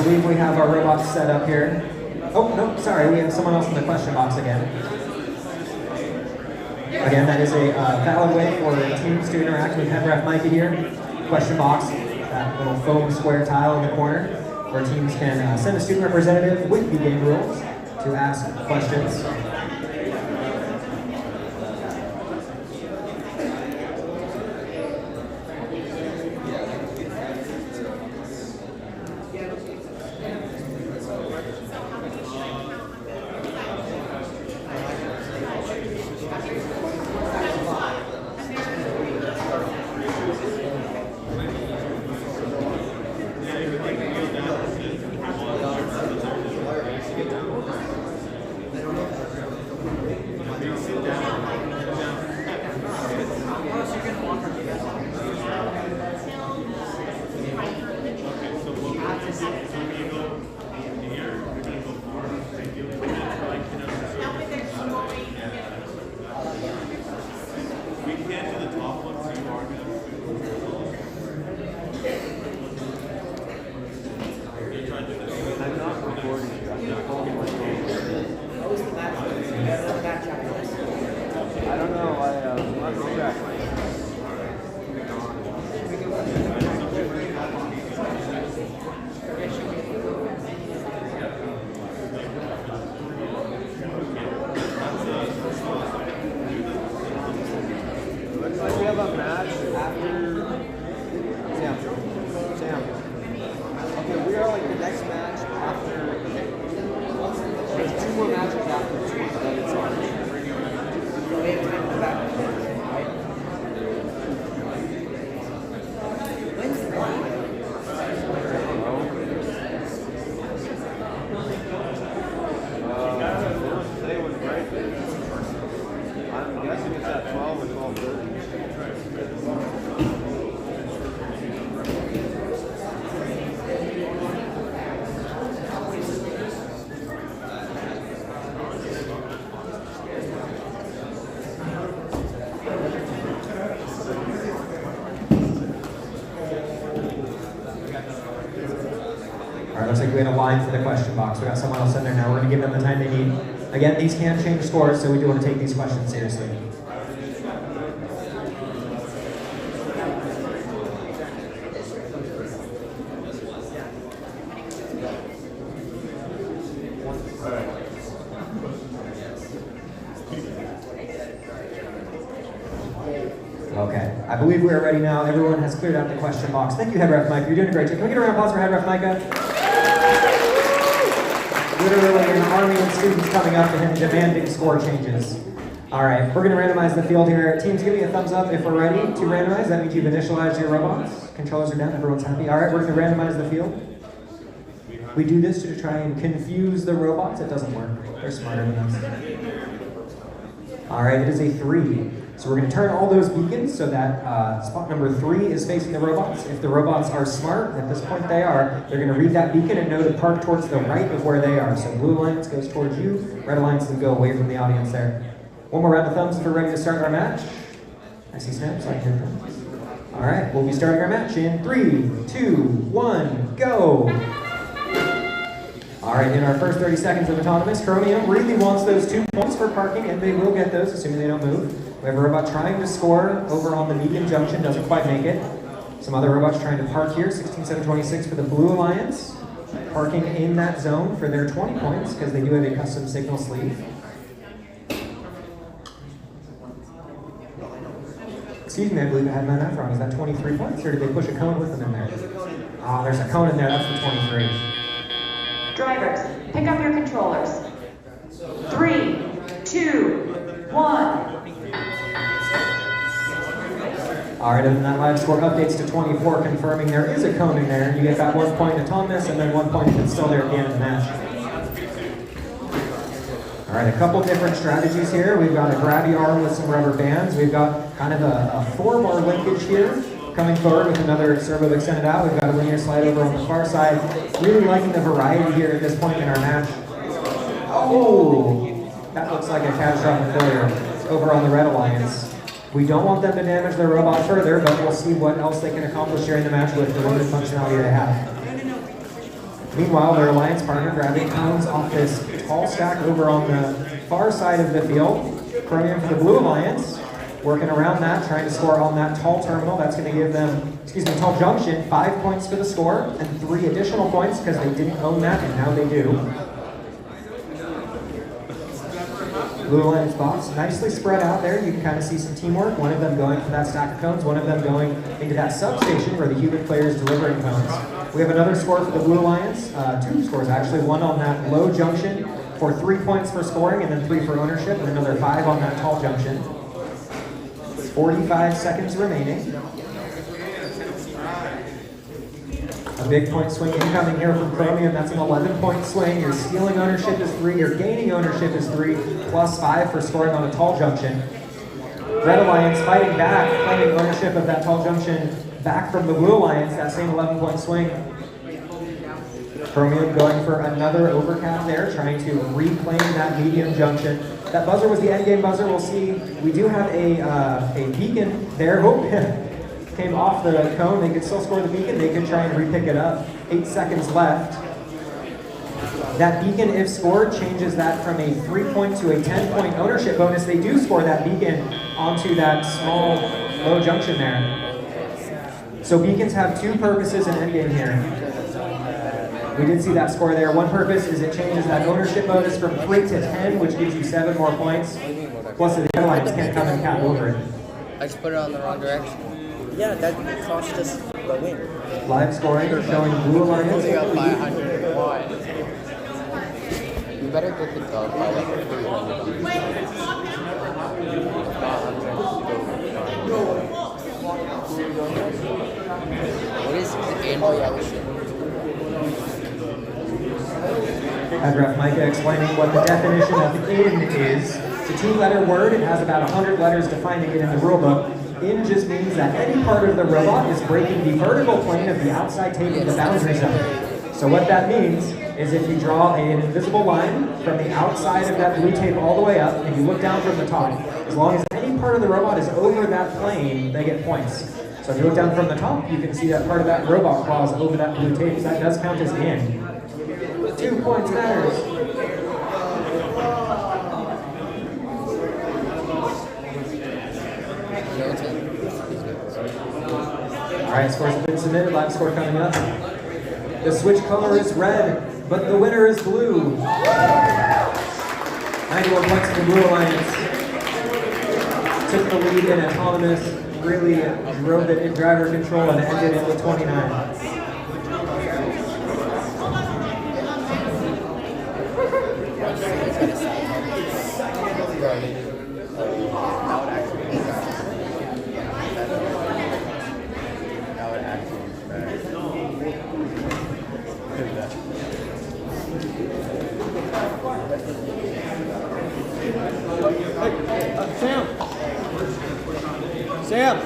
believe we have our robots set up here. Oh, no, sorry, we have someone else in the question box again. Again, that is a valid way for teams to interact with head ref Micah here. Question box, that little foam square tile in the corner, where teams can send a student representative with the game rules to ask questions. Looks like we had a line for the question box. We got someone else in there now. We're going to give them the time they need. Again, these can change scores, so we do want to take these questions seriously. Okay, I believe we are ready now. Everyone has cleared out the question box. Thank you, Head Ref Mike. You're doing a great job. Can we get a round of applause for Head Ref Micah? Literally an army of students coming up to him demanding score changes. All right, we're going to randomize the field here. Teams, give me a thumbs up if we're ready to randomize. That means you've initialized your robots. Controllers are down, everyone's happy. All right, we're going to randomize the field. We do this to try and confuse the robots. It doesn't work. They're smarter than us. All right, it is a 3. So we're going to turn all those beacons so that spot number 3 is facing the robots. If the robots are smart, at this point they are, they're going to read that beacon and know to park towards the right of where they are. So blue alliance goes towards you, red alliance can go away from the audience there. One more round of thumbs if we're ready to start our match. I see snaps, I hear thumbs. All right, we'll be starting our match in 3, 2, 1, go! All right, in our first 30 seconds of autonomous, Chromium really wants those 2 points for parking, and they will get those, assuming they don't move. We have a robot trying to score over on the medium junction, doesn't quite make it. Some other robots trying to park here, 16-7-26 for the Blue Alliance. Parking in that zone for their 20 points, because they do have a custom signal sleeve. Excuse me, I believe I had my math wrong. Is that 23 points, or did they push a cone with them in there? Oh, there's a cone in there, that's the 23. Drivers, pick up your controllers. 3, 2, 1. All right, and then that live score updates to 24, confirming there is a cone in there. You get that 1 point autonomous, and then 1 point if it's still there at the end of the match. All right, a couple different strategies here. We've got a grabby arm with some rubber bands. We've got kind of a 4-bar linkage here. Coming forward with another servo extended out. We've got a linear slide over on the far side. Really liking the variety here at this point in our match. Oh, that looks like a catastrophic failure over on the Red Alliance. We don't want them to damage their robot further, but we'll see what else they can accomplish during the match with the limited functionality they have. Meanwhile, their alliance partner grabbing cones off this tall stack over on the far side of the field. Chromium for the Blue Alliance, working around that, trying to score on that tall terminal. That's going to give them, tall junction, 5 points for the score, and 3 additional points because they didn't own that, and now they do. Blue Alliance box, nicely spread out there. You can kind of see some teamwork. One of them going for that stack of cones, one of them going into that substation where the human player is delivering cones. We have another score for the Blue Alliance, 2 scores actually, one on that low junction for 3 points for scoring, and then 3 for ownership, and another 5 on that tall junction. 45 seconds remaining. A big point swing incoming here from Chromium. That's an 11-point swing. Your stealing ownership is 3, your gaining ownership is 3, plus 5 for scoring on a tall junction. Red Alliance fighting back, claiming ownership of that tall junction back from the Blue Alliance, that same 11-point swing. Chromium going for another overcap there, trying to reclaim that medium junction. That buzzer was the endgame buzzer. We'll see. We do have a beacon there. Oh, came off the cone. They could still score the beacon. They could try and re-pick it up. 8 seconds left. That beacon, if scored, changes that from a 3-point to a 10-point ownership bonus. They do score that beacon onto that small low junction there. So beacons have 2 purposes in endgame here. We did see that score there. One purpose is it changes that ownership bonus from 3 to 10, which gives you 7 more points. Plus the airlines can't come and cap over it. I just put it on the wrong direction. Yeah, that cost us the win. Live scoring showing Blue Alliance. We got 501. You better get the dog by like 300. What is the animal yellow shit? Had Ref Micah explaining what the definition of in is. It's a 2-letter word. It has about 100 letters defining it in the rulebook. In just means that any part of the robot is breaking the vertical plane of the outside tape of the boundary zone. So what that means is if you draw an invisible line from the outside of that blue tape all the way up, and you look down from the top, as long as any part of the robot is over that plane, they get points. So if you look down from the top, you can see that part of that robot claw is over that blue tape, so that does count as in. 2 points matters. Alright, scores have been submitted. Live score coming up. The switch color is red, but the winner is blue. 91 points to the Blue Alliance. Took the lead in autonomous, really drove it in driver control, and ended it with 29. Sam!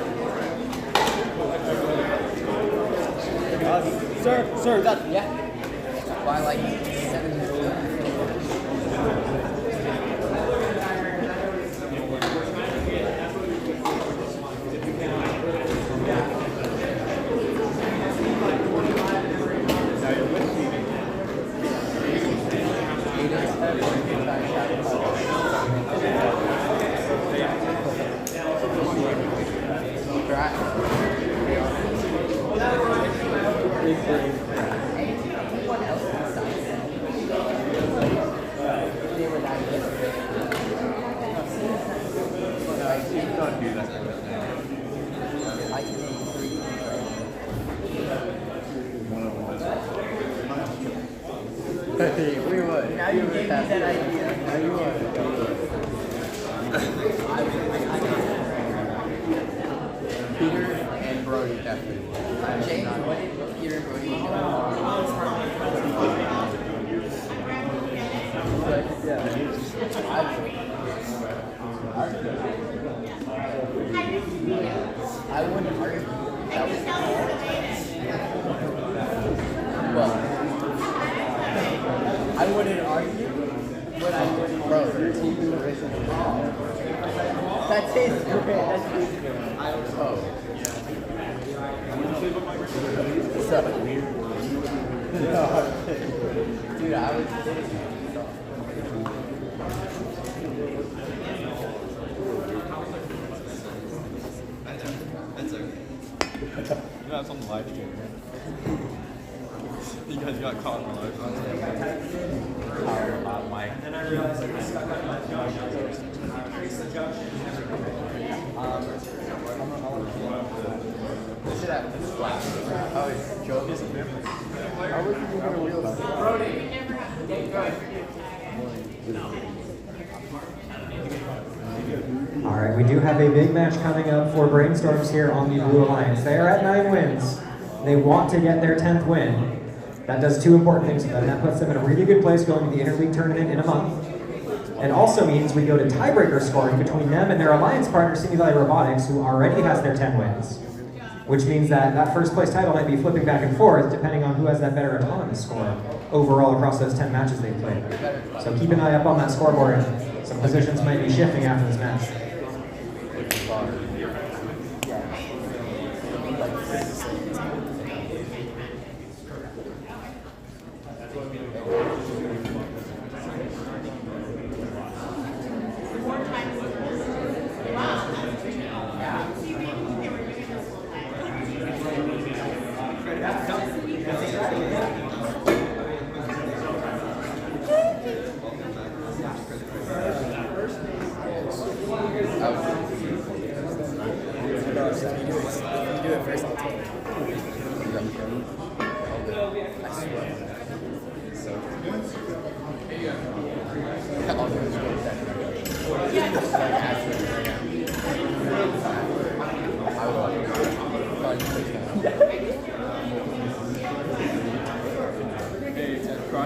Sir, that... Yeah. By like 7 minutes. We would. Now you gave me that idea. Now you would. Peter and Brody definitely. James, what did Peter and Brody do? I wouldn't argue that was well. I wouldn't argue, but I wouldn't argue. That's it. Okay, that's it. Oh. What's up? Dude, I was kidding. That's okay. That's on the live stream. You guys got caught on the live stream. And I realized I was stuck on my junction. Trace the junction. Sit at this flat. Oh, it's Joe. How was you moving a wheel? All right, we do have a big match coming up for Brainstorms here on the Blue Alliance. They are at 9 wins. They want to get their 10th win. That does two important things for them. That puts them in a really good place going to the Interleague tournament in a month. It also means we go to tiebreaker scoring between them and their alliance partner, Simi Valley Robotics, who already has their 10 wins. Which means that that first place title might be flipping back and forth depending on who has that better autonomous score overall across those 10 matches they've played. So keep an eye up on that scoreboard. Some positions might be shifting after this match.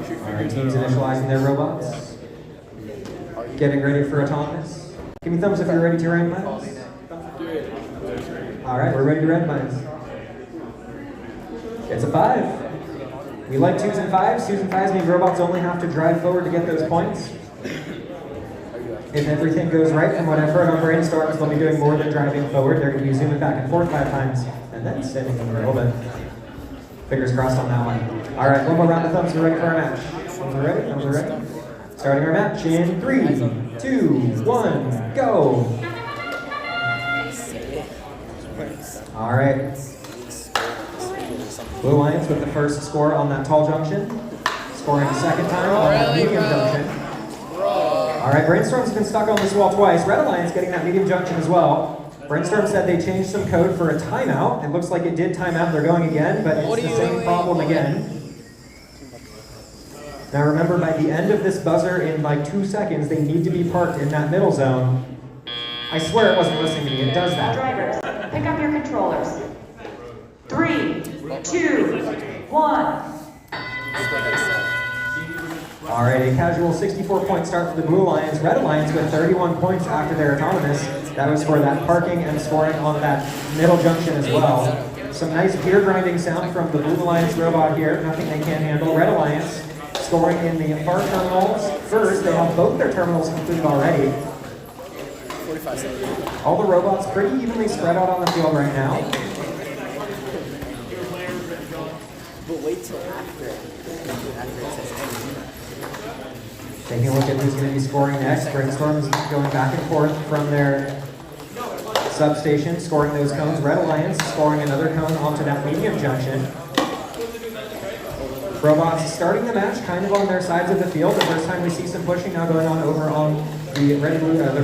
Alright, teams initializing their robots. Getting ready for autonomous. Give me thumbs if you're ready to randomize. Alright, we're ready to randomize. It's a 5. We like 2s and 5s. 2s and 5s mean robots only have to drive forward to get those points. If everything goes right, from what I've heard on Brainstorms, they'll be doing more than driving forward. They're going to be zooming back and forth 5 times, and then standing in the middle, but fingers crossed on that one. All right, one more round of thumbs. We're ready for our match. Thumbs are ready? Thumbs are ready? Starting our match in 3, 2, 1, go! All right. Blue Alliance with the first score on that tall junction. Scoring the second time on that medium junction. All right, Brainstorm's been stuck on this wall twice. Red Alliance getting that medium junction as well. Brainstorm said they changed some code for a timeout. It looks like it did time out. They're going again, but it's the same problem again. Now remember, by the end of this buzzer in like 2 seconds, they need to be parked in that middle zone. I swear it wasn't listening to me. It does that. Drivers, pick up your controllers. 3, 2, 1. All right, a casual 64-point start for the Blue Alliance. Red Alliance with 31 points after their autonomous. That was for that parking and scoring on that middle junction as well. Some nice gear grinding sound from the Blue Alliance robot here. Nothing they can't handle. Red Alliance scoring in the far terminals first. They have both their terminals completed already. 45 seconds. All the robots pretty evenly spread out on the field right now. But wait till after it says end. Taking a look at who's going to be scoring next. Brainstorm is going back and forth from their substation, scoring those cones. Red Alliance scoring another cone onto that medium junction. Robots starting the match kind of on their sides of the field. The first time we see some pushing now going on over on the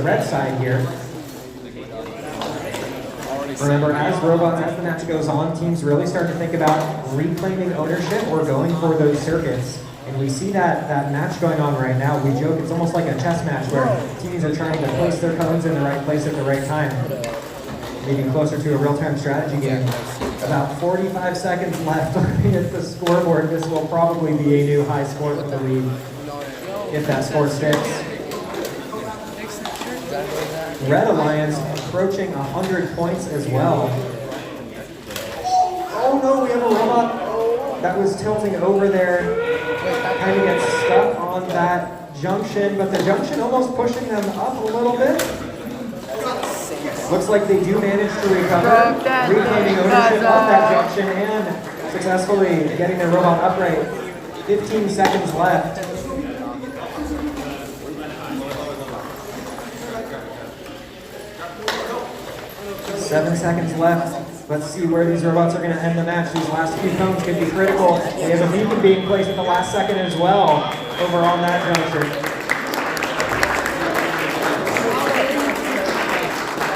red side here. Remember, as the match goes on, teams really start to think about reclaiming ownership or going for those circuits. And we see that match going on right now. We joke it's almost like a chess match where teams are trying to place their cones in the right place at the right time. Maybe closer to a real-time strategy game. About 45 seconds left looking at the scoreboard. This will probably be a new high score for the league if that score sticks. Red Alliance approaching 100 points as well. Oh no, we have a robot that was tilting over there. Kind of gets stuck on that junction, but the junction almost pushing them up a little bit. Looks like they do manage to recover, reclaiming ownership of that junction and successfully getting their robot upright. 15 seconds left. 7 seconds left. Let's see where these robots are going to end the match. These last few cones could be critical. We have a beacon being placed at the last second as well over on that juncture.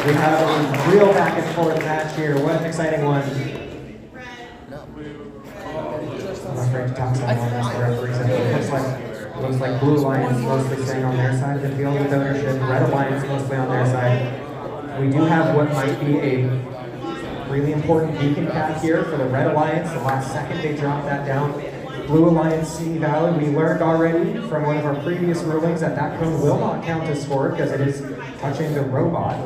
We have a real back and forth match here. What an exciting one. I'm afraid to talk about on this. The referees it looks like Blue Alliance mostly staying on their side of the field with ownership. Red Alliance mostly on their side. We do have what might be a really important beacon cap here for the Red Alliance. The last second they dropped that down. Blue Alliance Sea Valley, we learned already from one of our previous rulings that that cone will not count as scored because it is touching the robot.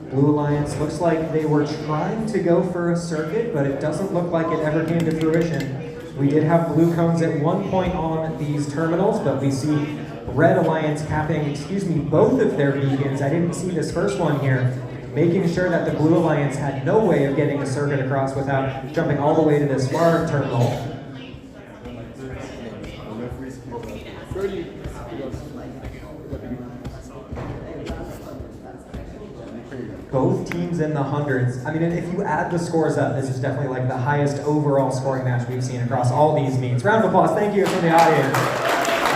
Blue Alliance looks like they were trying to go for a circuit, but it doesn't look like it ever came to fruition. We did have blue cones at one point on these terminals, but we see Red Alliance capping, both of their beacons. I didn't see this first one here, making sure that the Blue Alliance had no way of getting a circuit across without jumping all the way to this far terminal. Both teams in the hundreds. I mean, if you add the scores up, this is definitely like the highest overall scoring match we've seen across all these meets. Round of applause, thank you from the audience.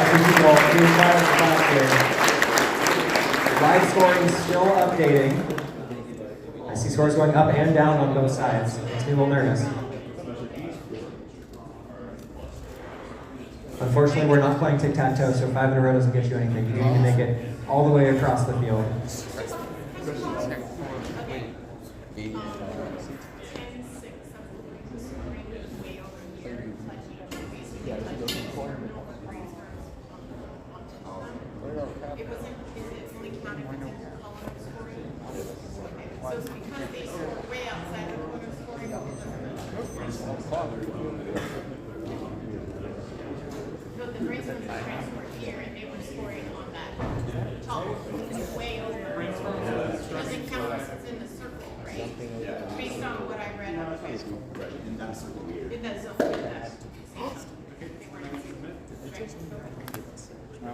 As you all do live scoring still updating. I see scores going up and down on both sides. Makes me a little nervous. Unfortunately, we're not playing tic-tac-toe, so 5 in a row doesn't get you anything. You need to make it all the way across the field.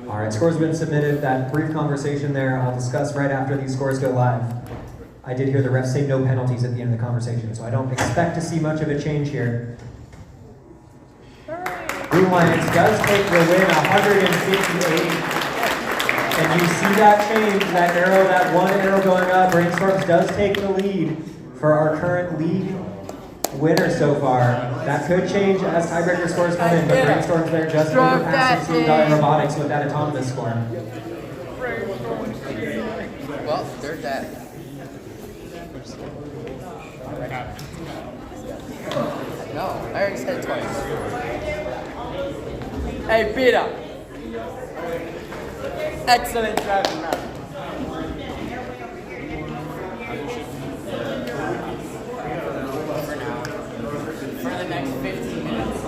All right, scores have been submitted. That brief conversation there, I'll discuss right after these scores go live. I did hear the refs say no penalties at the end of the conversation, so I don't expect to see much of a change here. Blue Alliance does take the win, 158. And you see that change, that arrow, that one arrow going up. Brainstorms does take the lead for our current league winner so far. That could change as tiebreaker scores come in, but Brainstorms there just overpassing Team Valley Robotics with that autonomous score. Well, there's that. No, I already said it twice. Hey, Peter. Excellent driving, man. For the next 15 minutes.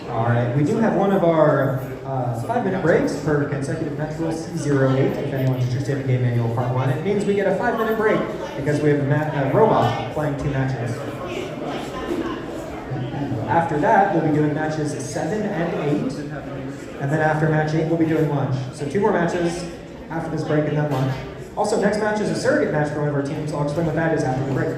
All right, we do have one of our 5-minute breaks per consecutive match rule C08. If anyone's interested in Game Manual Part 1, it means we get a 5-minute break because we have a robot playing 2 matches. After that, we'll be doing matches 7 and 8. And then after match 8, we'll be doing lunch. So 2 more matches after this break and then lunch. Also, next match is a surrogate match for one of our teams. I'll explain what that is after the break.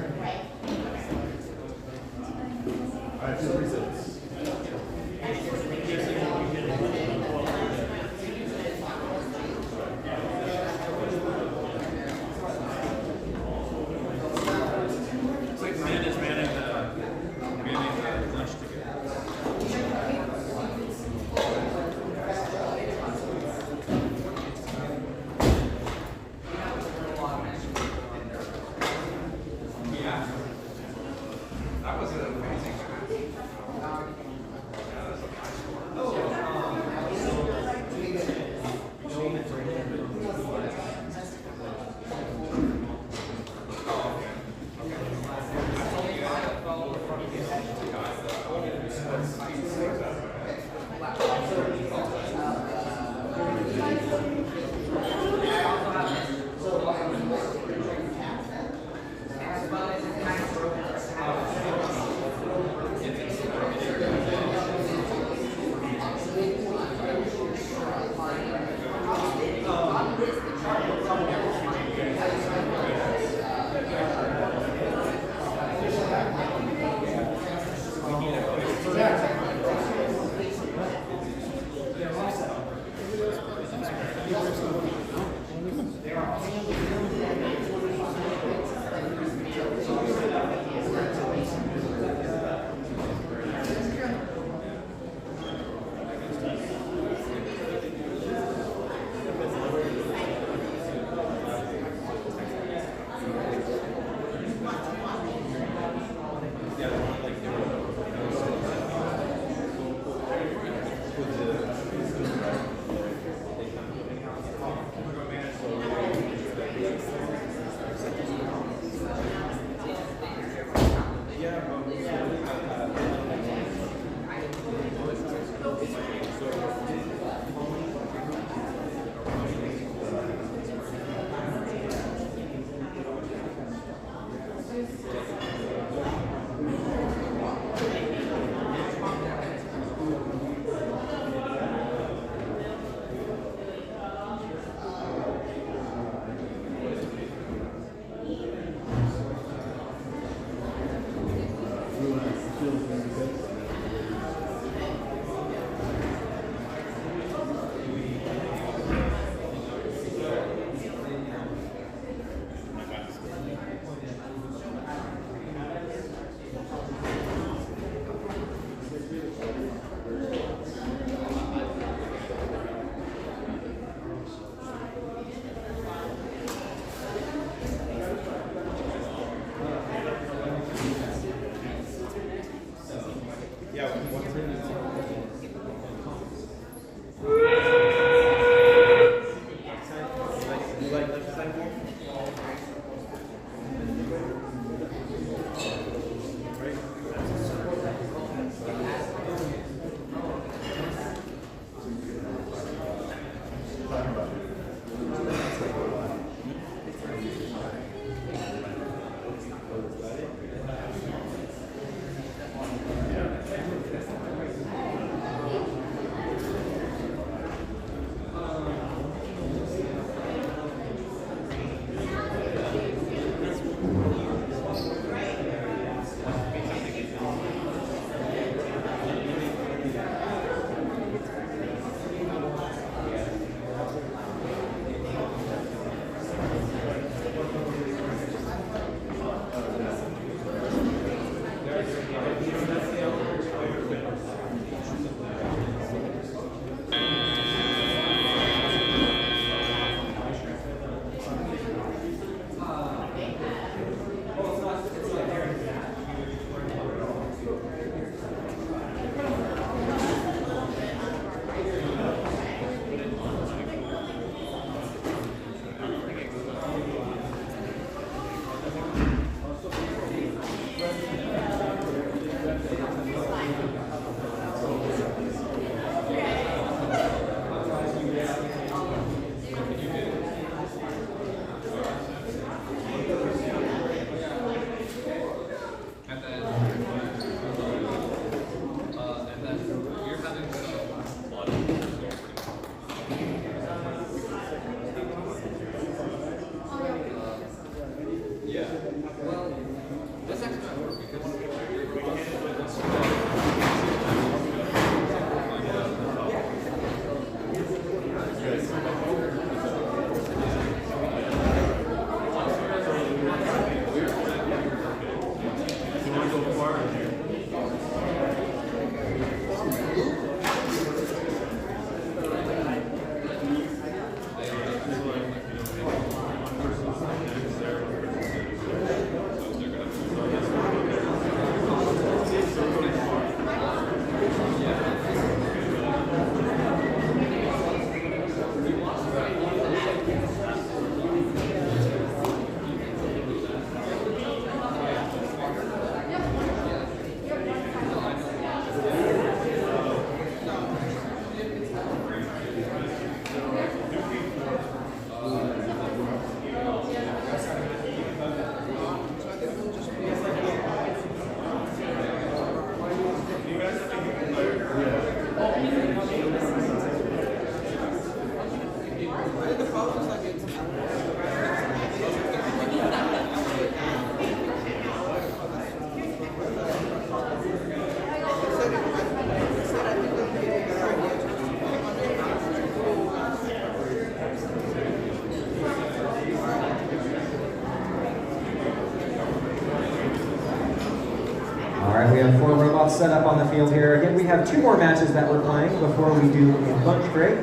We have 4 robots set up on the field here. Again, we have 2 more matches that we're playing before we do a lunch break.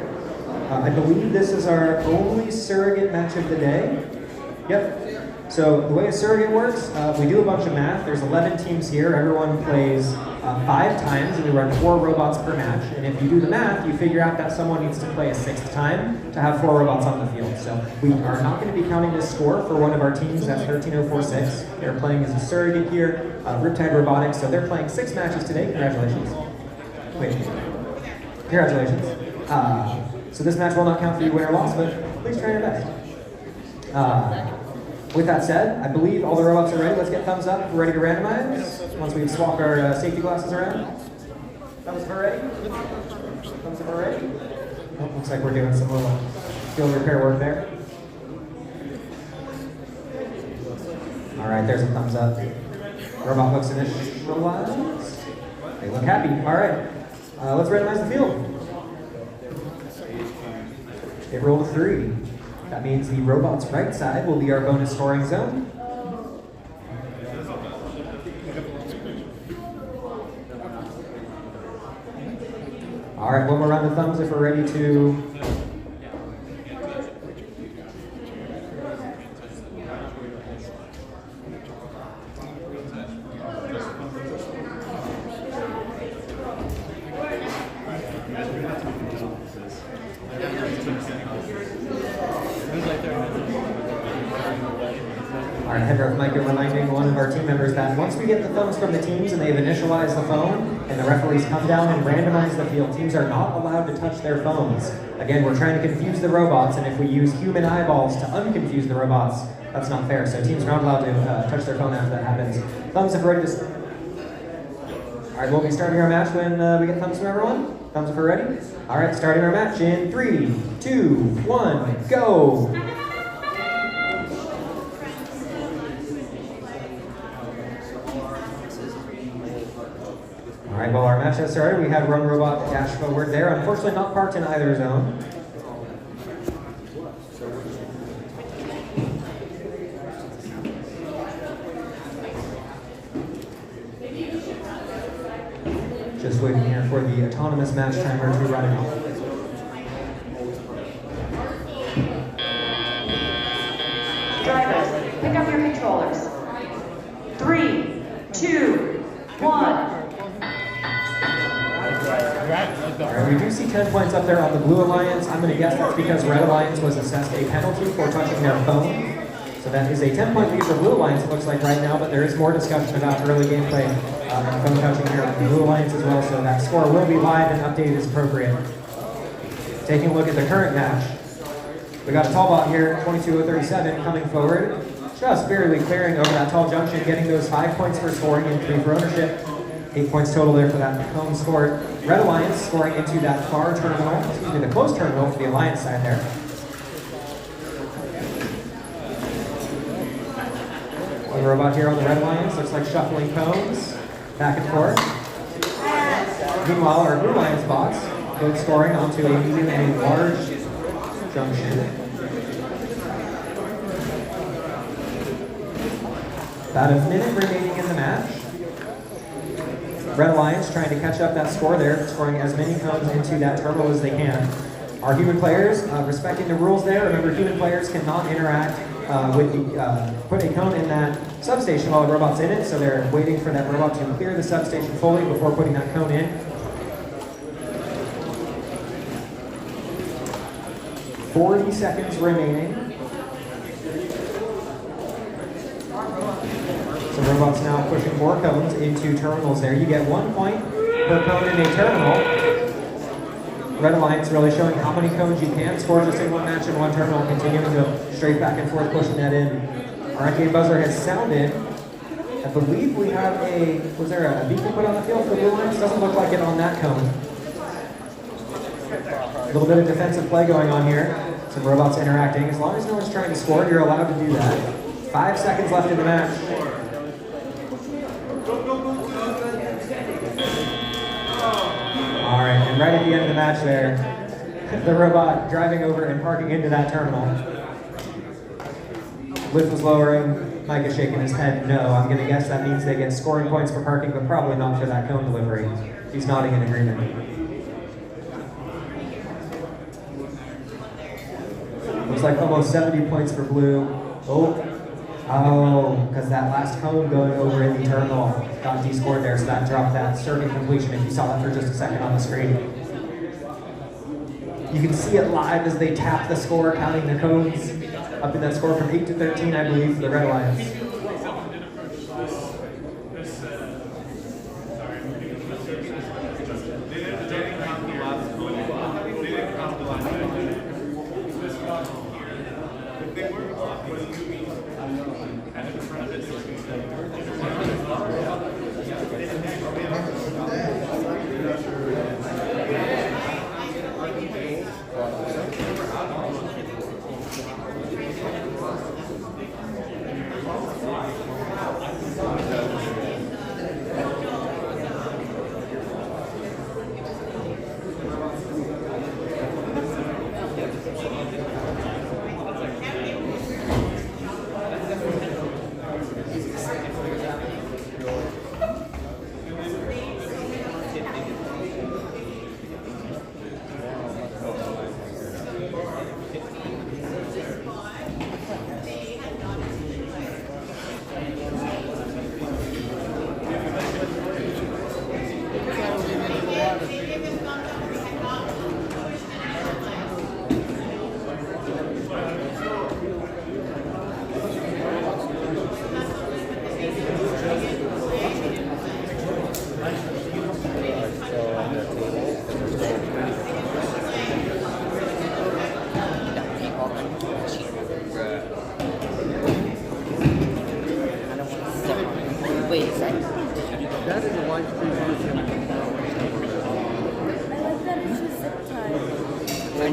I believe this is our only surrogate match of the day. Yep. So the way a surrogate works, we do a bunch of math. There's 11 teams here. Everyone plays 5 times, and we run 4 robots per match. And if you do the math, you figure out that someone needs to play a 6th time to have 4 robots on the field. So we are not going to be counting this score for one of our teams. That's 13046. They're playing as a surrogate here, Riptide Robotics. So they're playing 6 matches today. Congratulations. Wait. Congratulations. So this match will not count for you, win or loss, but please try your best. With that said, I believe all the robots are ready. Let's get thumbs up if we're ready to randomize. Once we've swapped our safety glasses around. Thumbs up already? Thumbs up already? Oh, looks like we're doing some little field repair work there. All right, there's a thumbs up. Robot looks initialized. They look happy. All right, let's randomize the field. They rolled a 3. That means the robot's right side will be our bonus scoring zone. All right, one more round of thumbs if we're ready to. Who's like there? Our head ref Mike reminding one of our team members that once we get the thumbs from the teams and they've initialized the phone and the referees come down and randomize the field, teams are not allowed to touch their phones. Again, we're trying to confuse the robots, and if we use human eyeballs to unconfuse the robots, that's not fair. So teams are not allowed to touch their phone after that happens. Thumbs if we're ready to... All right, we'll be starting our match when we get thumbs from everyone. Thumbs if we're ready. All right, starting our match in 3, 2, 1, go. All right, well, our match has started. We had Run Robot dash forward there. Unfortunately, not parked in either zone. Just waiting here for the autonomous match timer to be running off. Drivers, pick up your controllers. 3, 2, 1. Alright, we do see 10 points up there on the Blue Alliance. I'm going to guess that's because Red Alliance was assessed a penalty for touching their phone. So that is a 10-point lead for Blue Alliance, it looks like right now, but there is more discussion about early gameplay and phone touching here on the Blue Alliance as well, so that score will be live and updated as appropriate. Taking a look at the current match, we got a tall bot here, 22-037, coming forward, just barely clearing over that tall junction, getting those 5 points for scoring and 3 for ownership. 8 points total there for that home score. Red Alliance scoring into that far terminal, excuse me, the close terminal for the Alliance side there. The robot here on the Red Alliance looks like shuffling cones back and forth. Meanwhile, our Blue Alliance bots both scoring onto a medium and a large junction. About a minute remaining in the match. Red Alliance trying to catch up that score there, scoring as many cones into that terminal as they can. Our human players, respecting the rules there, remember human players cannot interact with the, put a cone in that substation while the robot's in it, so they're waiting for that robot to clear the substation fully before putting that cone in. 40 seconds remaining. So robots now pushing more cones into terminals there. You get 1 point per cone in a terminal. Red Alliance really showing how many cones you can score just in one match in one terminal, continuing to go straight back and forth, pushing that in. Our arcade buzzer has sounded. I believe we have a, was there a beacon put on the field for Blue Alliance? Doesn't look like it on that cone. A little bit of defensive play going on here. Some robots interacting. As long as no one's trying to score, you're allowed to do that. 5 seconds left in the match. All right, and right at the end of the match there, the robot driving over and parking into that terminal. Lift was lowering. Mike is shaking his head no. I'm going to guess that means they get scoring points for parking, but probably not for that cone delivery. He's nodding in agreement. Looks like almost 70 points for blue. Oh, because that last cone going over in the terminal got de-scored there, so that dropped that circuit completion, if you saw that for just a second on the screen. You can see it live as they tap the score, counting the cones up in that score from 8 to 13, I believe, for the Red Alliance.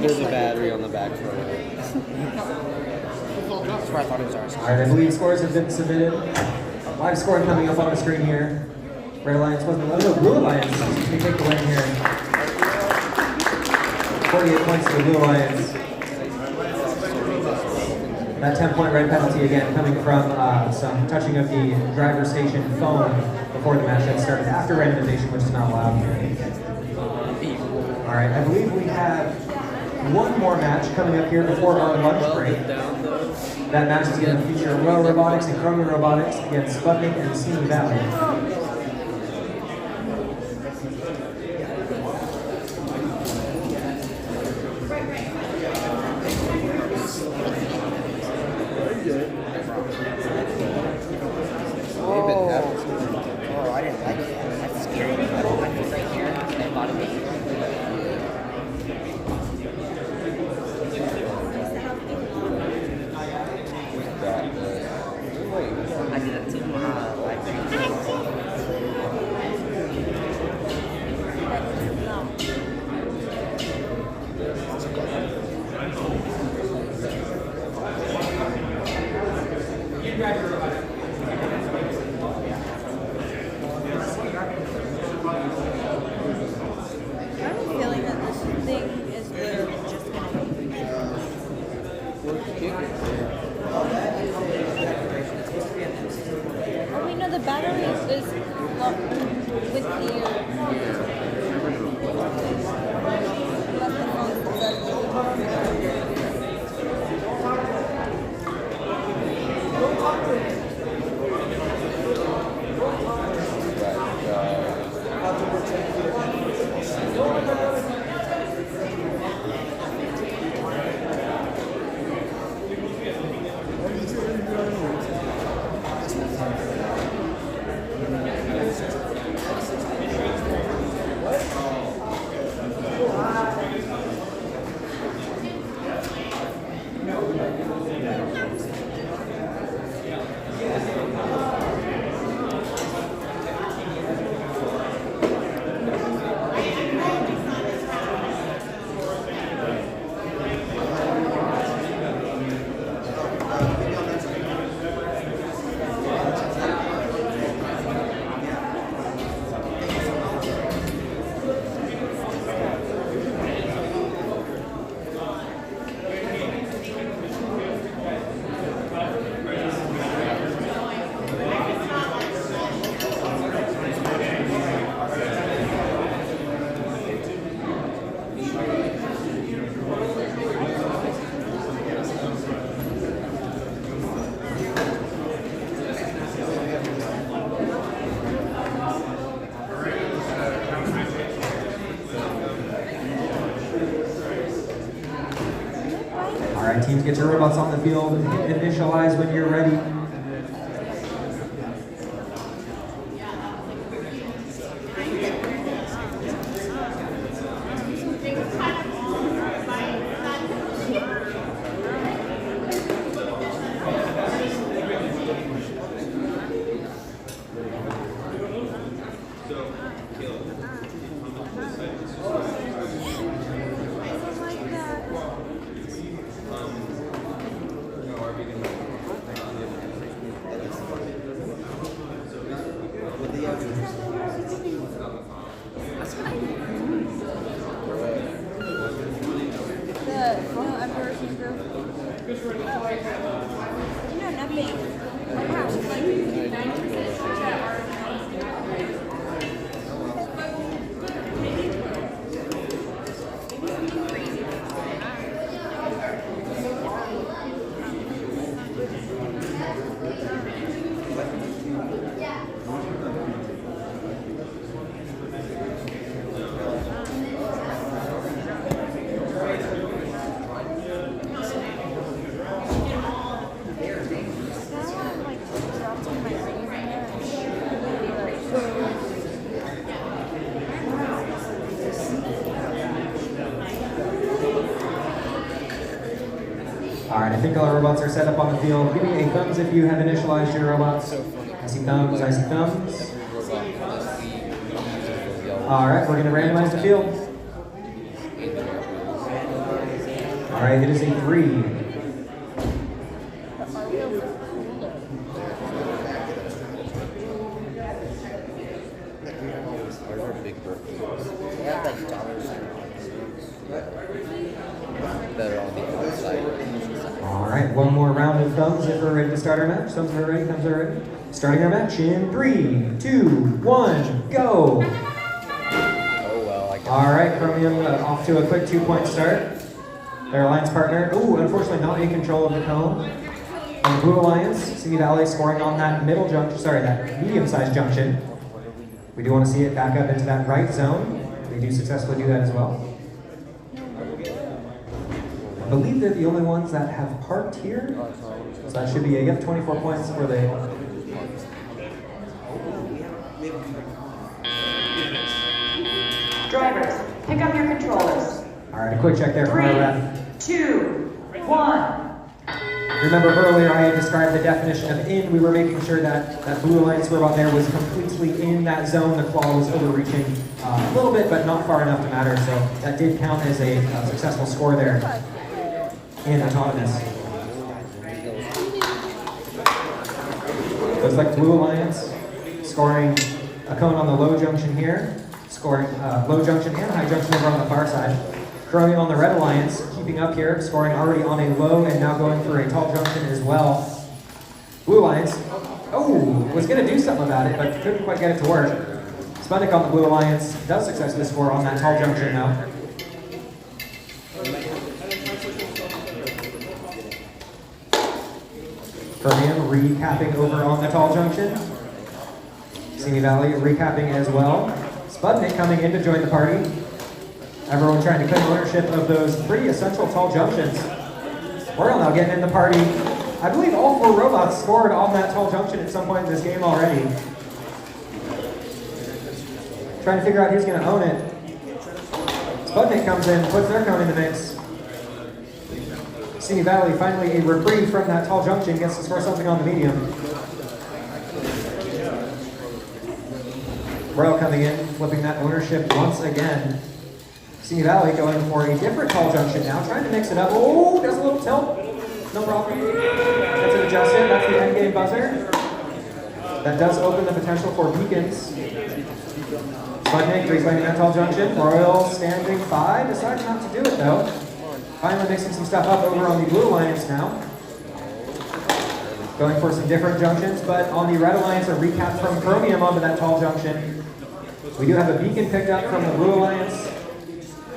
There's a battery on the back front. That's where I thought it was ours. All right, I believe scores have been submitted. Live score coming up on the screen here. Red Alliance wasn't, oh no, Blue Alliance. We take the win here. 48 points to the Blue Alliance. That 10-point red penalty again coming from some touching of the driver's station phone before the match had started after randomization, which is not allowed here. All right, I believe we have one more match coming up here before our lunch break. That match is going to feature Royal Robotics and Chromium Robotics against Sputnik and Simi Valley. Oh, I didn't like it. That's scary. I don't like it right here. And I bought it. I did that too. I have a feeling that this thing is literally just gonna Oh, we know the battery is locked with the All right, teams, get your robots on the field. Initialize when you're ready. All right, I think all our robots are set up on the field. Give me a thumbs if you have initialized your robots. I see thumbs, I see thumbs. All right, we're going to randomize the field. right, it is a 3. Ours are big birthdays. We have like dollars that are on the outside. All right, one more round of thumbs if we're ready to start our match. Thumbs are ready, thumbs are ready. Starting our match in 3, 2, 1, go. Oh well, I All right, Chromium off to a quick 2-point start. Their alliance partner, unfortunately not in control of the cone. And the Blue Alliance, Simi Valley scoring on that middle junction, that medium-sized junction. We do want to see it back up into that right zone. They do successfully do that as well. I believe they're the only ones that have parked here. So that should be, you have 24 points for the... Drivers, pick up your controllers. All right, a quick check there from our ref. 3, 2, 1. Remember earlier I had described the definition of in. We were making sure that that Blue Alliance robot there was completely in that zone. The claw was overreaching a little bit, but not far enough to matter. So that did count as a successful score there in autonomous. Looks like Blue Alliance scoring a cone on the low junction here, scoring low junction and high junction over on the far side. Chromium on the Red Alliance, keeping up here, scoring already on a low and now going for a tall junction as well. Blue Alliance, was going to do something about it, but couldn't quite get it to work. Sputnik on the Blue Alliance does successfully score on that tall junction now. Chromium recapping over on the tall junction. Simi Valley recapping as well. Sputnik coming in to join the party. Everyone trying to claim ownership of those pretty essential tall junctions. Royal now getting in the party. I believe all 4 robots scored on that tall junction at some point in this game already. Trying to figure out who's going to own it. Sputnik comes in, puts their cone in the mix. Simi Valley finally a reprieve from that tall junction, gets to score something on the medium. Royal coming in, flipping that ownership once again. Simi Valley going for a different tall junction now, trying to mix it up. Oh, does a little tilt. No problem. That's an adjustment. That's the end game buzzer. That does open the potential for beacons. Sputnik reclaiming that tall junction. Royal standing by, decided not to do it though. Finally mixing some stuff up over on the Blue Alliance now. Going for some different junctions, but on the Red Alliance, a recap from Chromium onto that tall junction. We do have a beacon picked up from the Blue Alliance.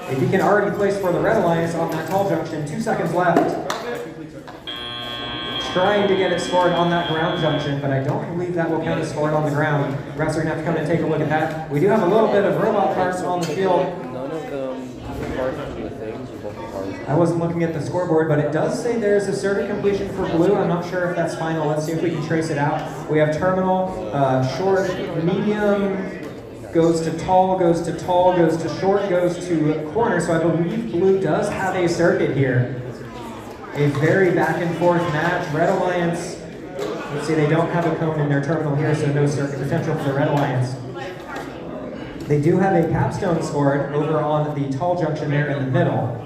A beacon already placed for the Red Alliance on that tall junction. 2 seconds left. Trying to get it scored on that ground junction, but I don't believe that will count as scored on the ground. The refs are going to have to come in and take a look at that. We do have a little bit of robot parts on the field. None of them parts of the things are both parts. I wasn't looking at the scoreboard, but it does say there's a certain completion for blue. I'm not sure if that's final. Let's see if we can trace it out. We have terminal, short, medium, goes to tall, goes to tall, goes to short, goes to corner. So I believe blue does have a circuit here. A very back and forth match. Red Alliance, let's see, they don't have a cone in their terminal here, so no circuit potential for the Red Alliance. They do have a capstone scored over on the tall junction there in the middle.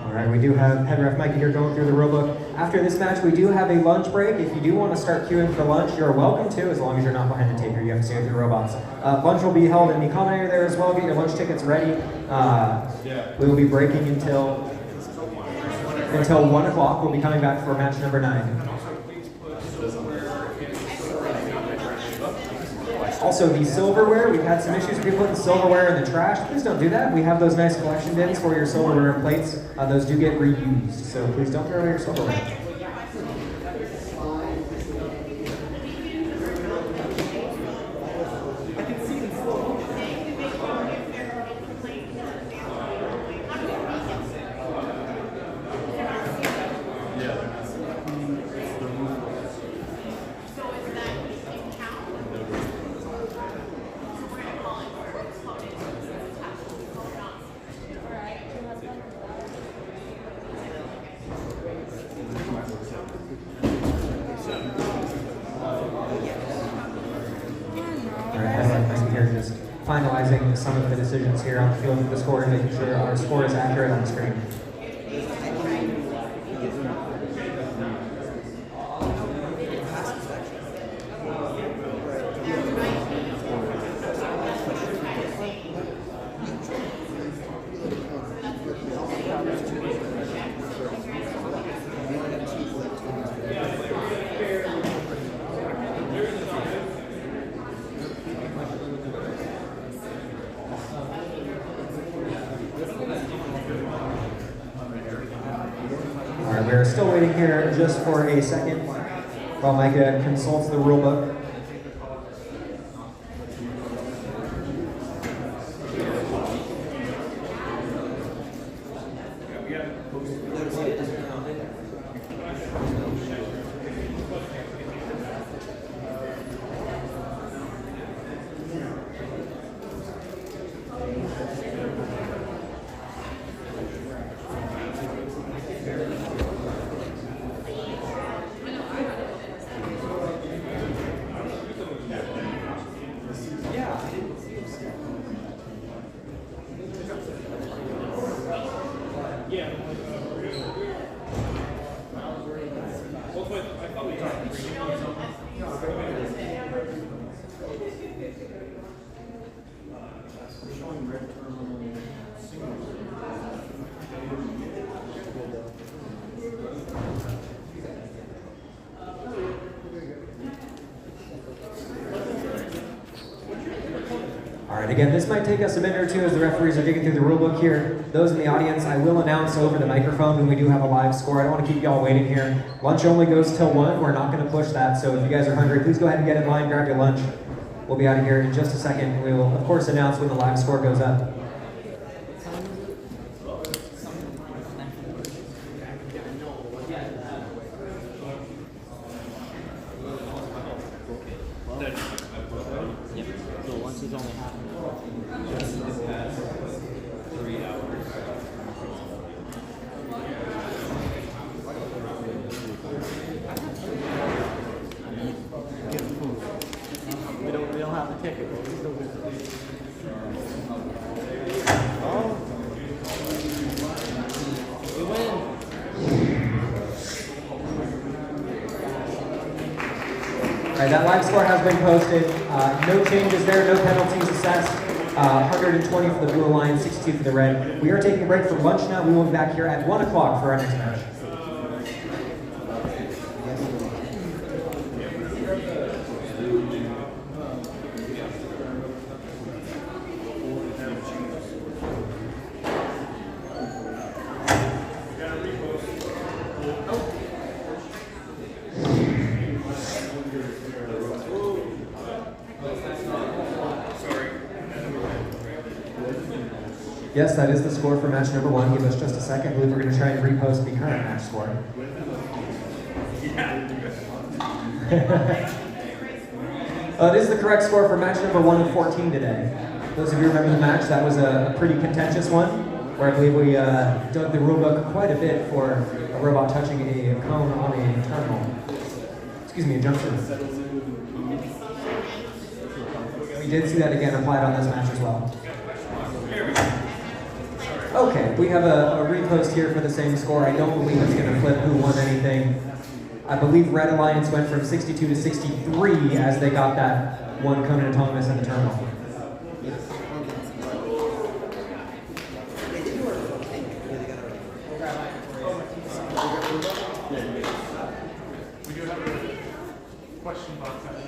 Alright, we do have head ref Mikey here going through the rule book. After this match, we do have a lunch break. If you do want to start queuing for lunch, you're welcome to, as long as you're not behind the tape here. You have to stay with your robots. Lunch will be held in the common area there as well. Get your lunch tickets ready. We will be breaking until 1 o'clock. We'll be coming back for match number 9. Also, the silverware, we've had some issues with people putting silverware in the trash. Please don't do that. We have those nice collection bins for your silverware and plates. Those do get reused, so please don't throw away your silverware. finalizing some of the decisions here on the field with the score and making sure our score is accurate on the screen. All right, we're still waiting here just for a second while Micah consults the rule book. All right, again, this might take us a minute or two as the referees are digging through the rule book here. Those in the audience, I will announce over the microphone when we do have a live score. I don't want to keep y'all waiting here. Lunch only goes till 1. We're not going to push that, so if you guys are hungry, please go ahead and get in line, grab your lunch. We'll be out of here in just a second. We will, of course, announce when the live score goes up. We don't have the ticket. We win. All right, that live score has been posted. No changes there, no penalties assessed. 120 for the blue line, 62 for the red. We are taking a break for lunch now. We will be back here at 1 o'clock for our next match. Yes, that is the score for match number 1. Give us just a second. I believe we're going to try and repost the current match score. It is the correct score for match number 1 of 14 today. Those of you who remember the match, that was a pretty contentious one, where I believe we dug the rulebook quite a bit for a robot touching a cone on a terminal. Excuse me, a jump shot. We did see that again applied on this match as well. Okay, we have a repost here for the same score. I don't believe it's going to flip who won anything. I believe Red Alliance went from 62 to 63 as they got that one cone and autonomous in the terminal. We do have a question box at the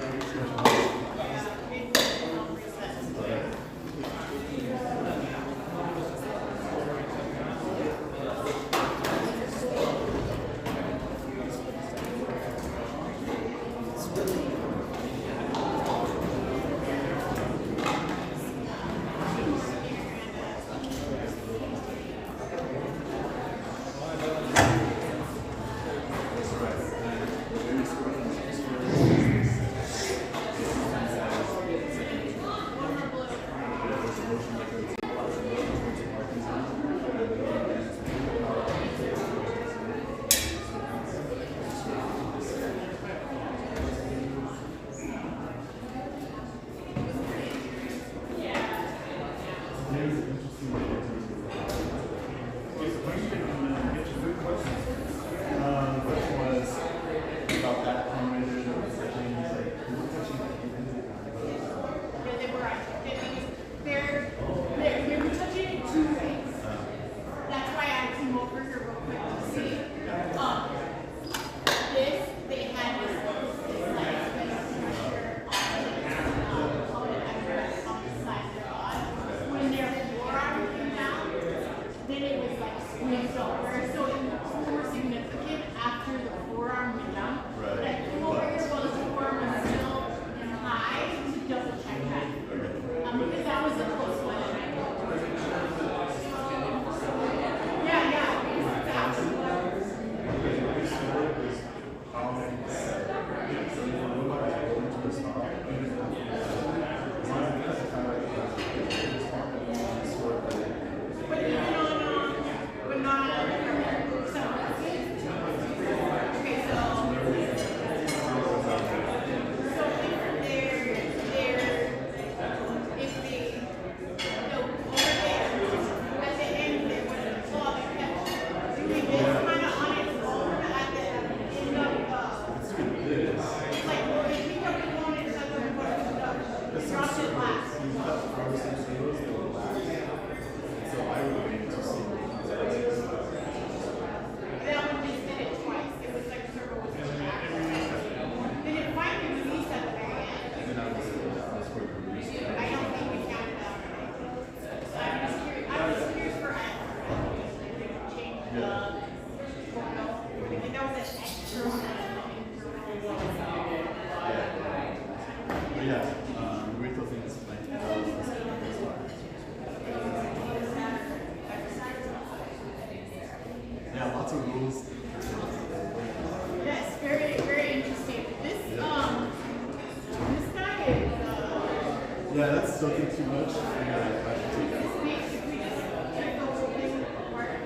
are some studios that will lack. So I would wait to see what comes out. That one just did it twice. It was like server was back. Then it finally released at the very end. And then I was for the release. I don't think we counted that. So I'm just curious. I was curious for change the photo. And there was an extra one. But yeah, wait till things like yeah, lots of rules. Yes, very, very interesting. This this guy is Yeah, that's soaking too much. I should take that. basically just take the whole thing apart.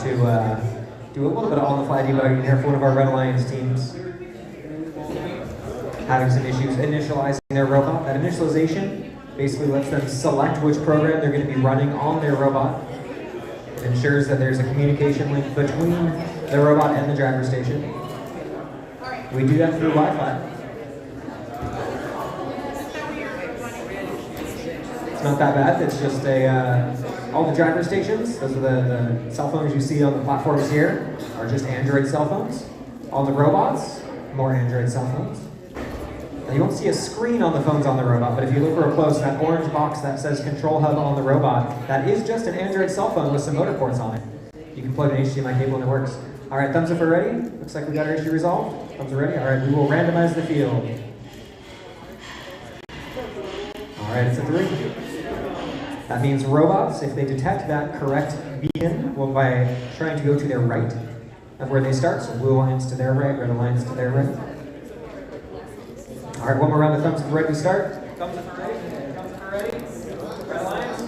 to do a little bit of on-the-fly debugging here for one of our Red Alliance teams. Having some issues initializing their robot. That initialization basically lets them select which program they're going to be running on their robot. It ensures that there's a communication link between the robot and the driver station. We do that through Wi-Fi. It's not that bad. It's just all the driver stations, those are the cell phones you see on the platforms here, are just Android cell phones. On the robots, more Android cell phones. Now you won't see a screen on the phones on the robot, but if you look real close, that orange box that says Control Hub on the robot, that is just an Android cell phone with some motor ports on it. You can plug an HDMI cable and it works. All right, thumbs up are ready. Looks like we got our issue resolved. Thumbs are ready. All right, we will randomize the field. All right, it's a 3. That means robots, if they detect that correct beacon, will by trying to go to their right of where they start. So blue alliance to their right, red alliance to their right. All right, one more round of thumbs up ready to start. Thumbs up ready. Thumbs up ready. Red alliance.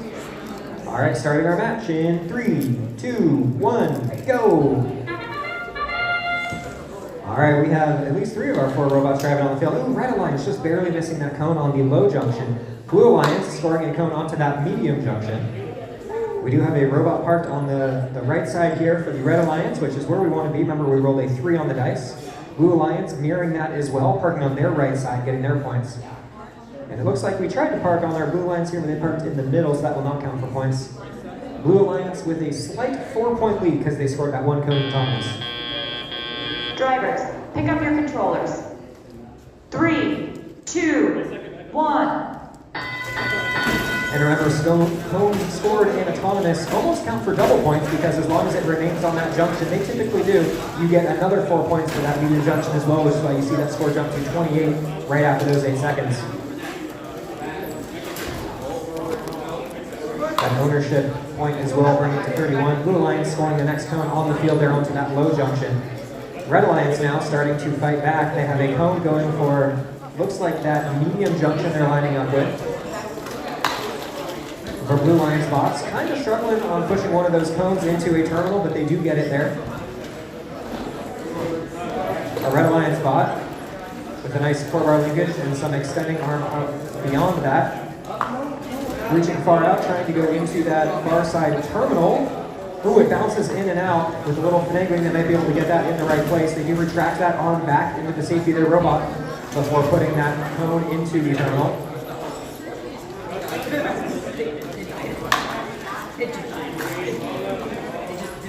All right, starting our match in 3, 2, 1, go. All right, we have at least 3 of our 4 robots driving on the field. Ooh, red alliance just barely missing that cone on the low junction. Blue alliance scoring a cone onto that medium junction. We do have a robot parked on the right side here for the red alliance, which is where we want to be. Remember, we rolled a 3 on the dice. Blue alliance mirroring that as well, parking on their right side, getting their points. And it looks like we tried to park on our blue alliance here, but they parked in the middle, so that will not count for points. Blue alliance with a slight 4-point lead because they scored that 1 cone in Thomas. Drivers, pick up your controllers. 3, 2, 1. And remember, cones scored in autonomous almost count for double points because as long as it remains on that junction, they typically do, you get another 4 points for that medium junction as well, which is why you see that score jump to 28 right after those 8 seconds. That ownership point as well, bringing it to 31. Blue Alliance scoring the next cone on the field there onto that low junction. Red Alliance now starting to fight back. They have a cone going for, looks like that medium junction they're lining up with. For Blue Alliance bots, kind of struggling on pushing one of those cones into a terminal, but they do get it there. A Red Alliance bot with a nice 4-bar linkage and some extending arm out beyond that. Reaching far out, trying to go into that far side terminal. Ooh, it bounces in and out with a little finagling. They might be able to get that in the right place. They do retract that arm back into the safety of their robot before putting that cone into the terminal.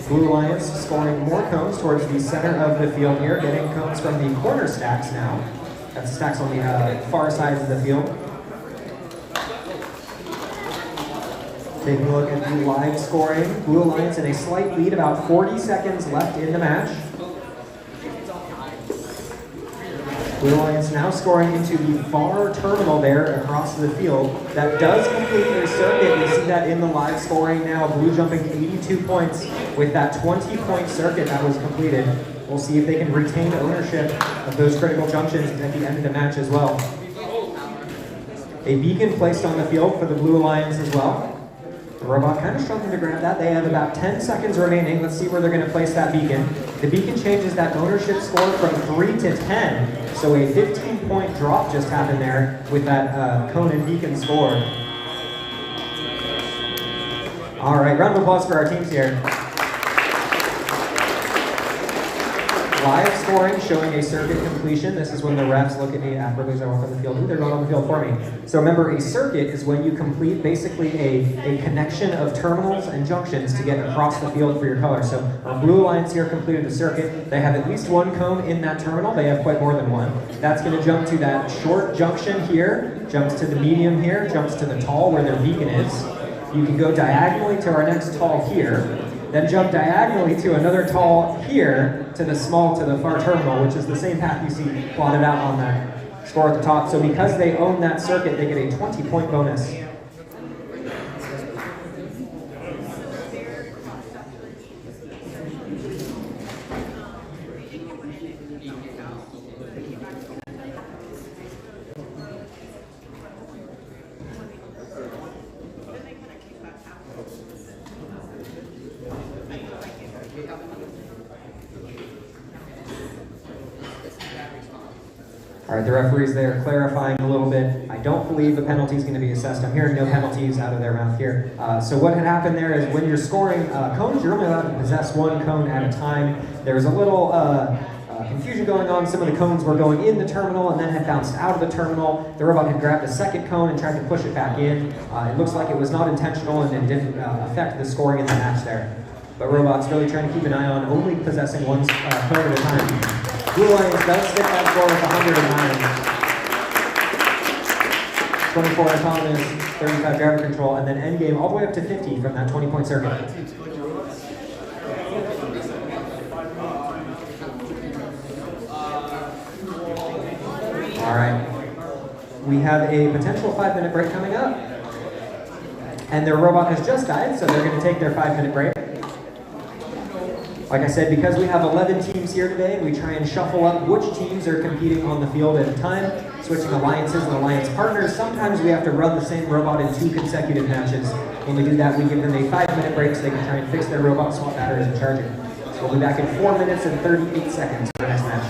Blue Alliance scoring more cones towards the center of the field here, getting cones from the corner stacks now. That's stacks on the far sides of the field. Taking a look at the live scoring. Blue Alliance in a slight lead, about 40 seconds left in the match. Blue Alliance now scoring into the far terminal there across the field. That does complete their circuit. We see that in the live scoring now. Blue jumping 82 points with that 20-point circuit that was completed. We'll see if they can retain ownership of those critical junctions at the end of the match as well. A beacon placed on the field for the Blue Alliance as well. The robot kind of struggling to grab that. They have about 10 seconds remaining. Let's see where they're going to place that beacon. The beacon changes that ownership score from 3 to 10. So a 15-point drop just happened there with that cone and beacon score. All right, round of applause for our teams here. Live scoring showing a circuit completion. This is when the refs look at me afterwards as I walk on the field. Ooh, they're going on the field for me. So remember, a circuit is when you complete basically a connection of terminals and junctions to get across the field for your color. So our Blue Alliance here completed the circuit. They have at least 1 cone in that terminal. They have quite more than 1. That's going to jump to that short junction here, jumps to the medium here, jumps to the tall where their beacon is. You can go diagonally to our next tall here. Then jump diagonally to another tall here to the small to the far terminal, which is the same path you see plotted out on that score at the top. So because they own that circuit, they get a 20-point bonus. All right, the referees there clarifying a little bit. I don't believe a penalty is going to be assessed. I'm hearing no penalties out of their mouth here. So what had happened there is when you're scoring cones, you're only allowed to possess one cone at a time. There was a little confusion going on. Some of the cones were going in the terminal and then had bounced out of the terminal. The robot had grabbed a second cone and tried to push it back in. It looks like it was not intentional and it didn't affect the scoring in the match there. But robot's really trying to keep an eye on only possessing one cone at a time. Blue Lions does stick that score with 109. 24 autonomous, 35 driver control, and then endgame all the way up to 50 from that 20-point circuit. All right. We have a potential 5-minute break coming up. And their robot has just died, so they're going to take their 5-minute break. Like I said, because we have 11 teams here today, we try and shuffle up which teams are competing on the field at a time, switching alliances and alliance partners. Sometimes we have to run the same robot in 2 consecutive matches. When we do that, we give them a 5-minute break so they can try and fix their robot, swap batteries, and charge it. So we'll be back in 4 minutes and 38 seconds for the next match.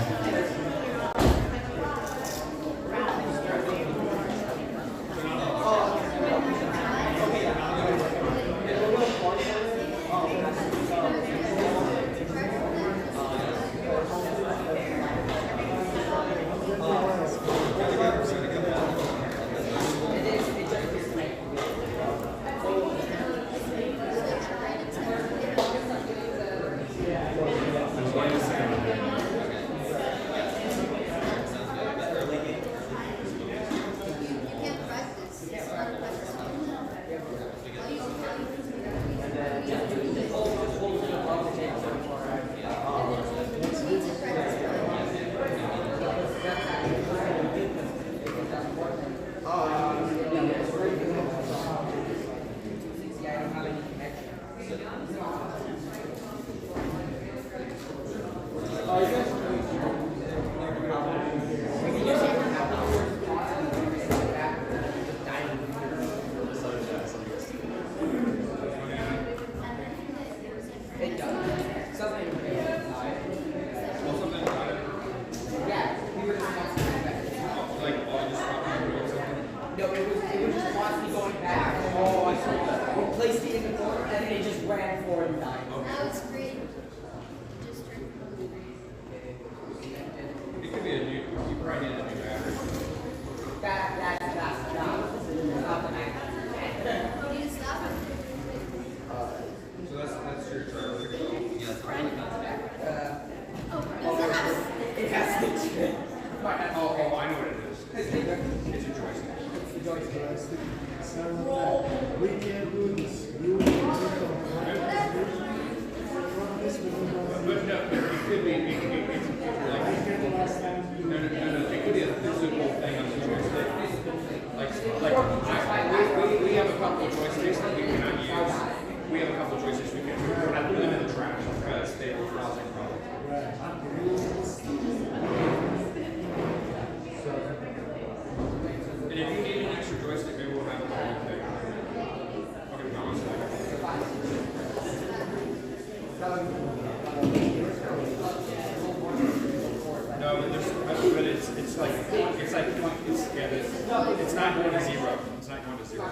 It's not going to zero. It's not going to zero. All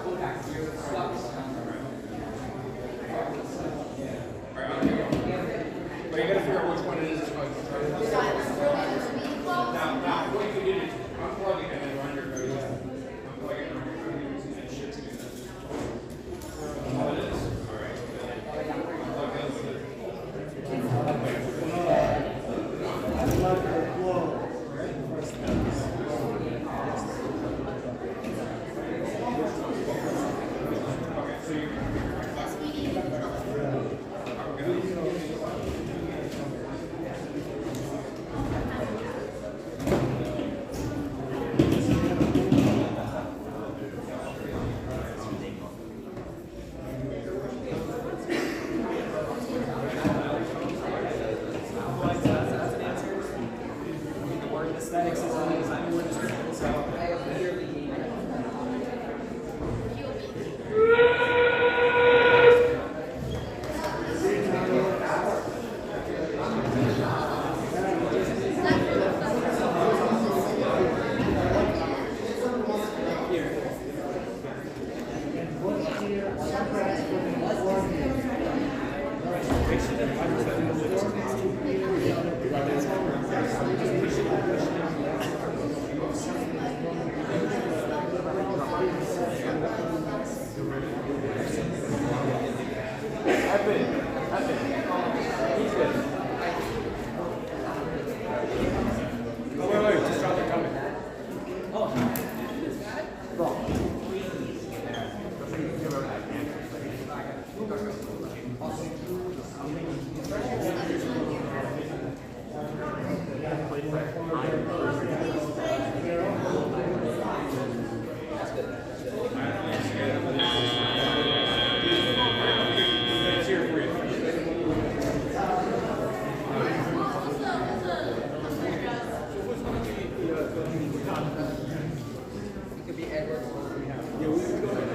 right, but you got to figure out which one it is. Now, what you do is unplug it and then run your code. Unplug it and run your code and ship to it. All it is. All right. Unplug it.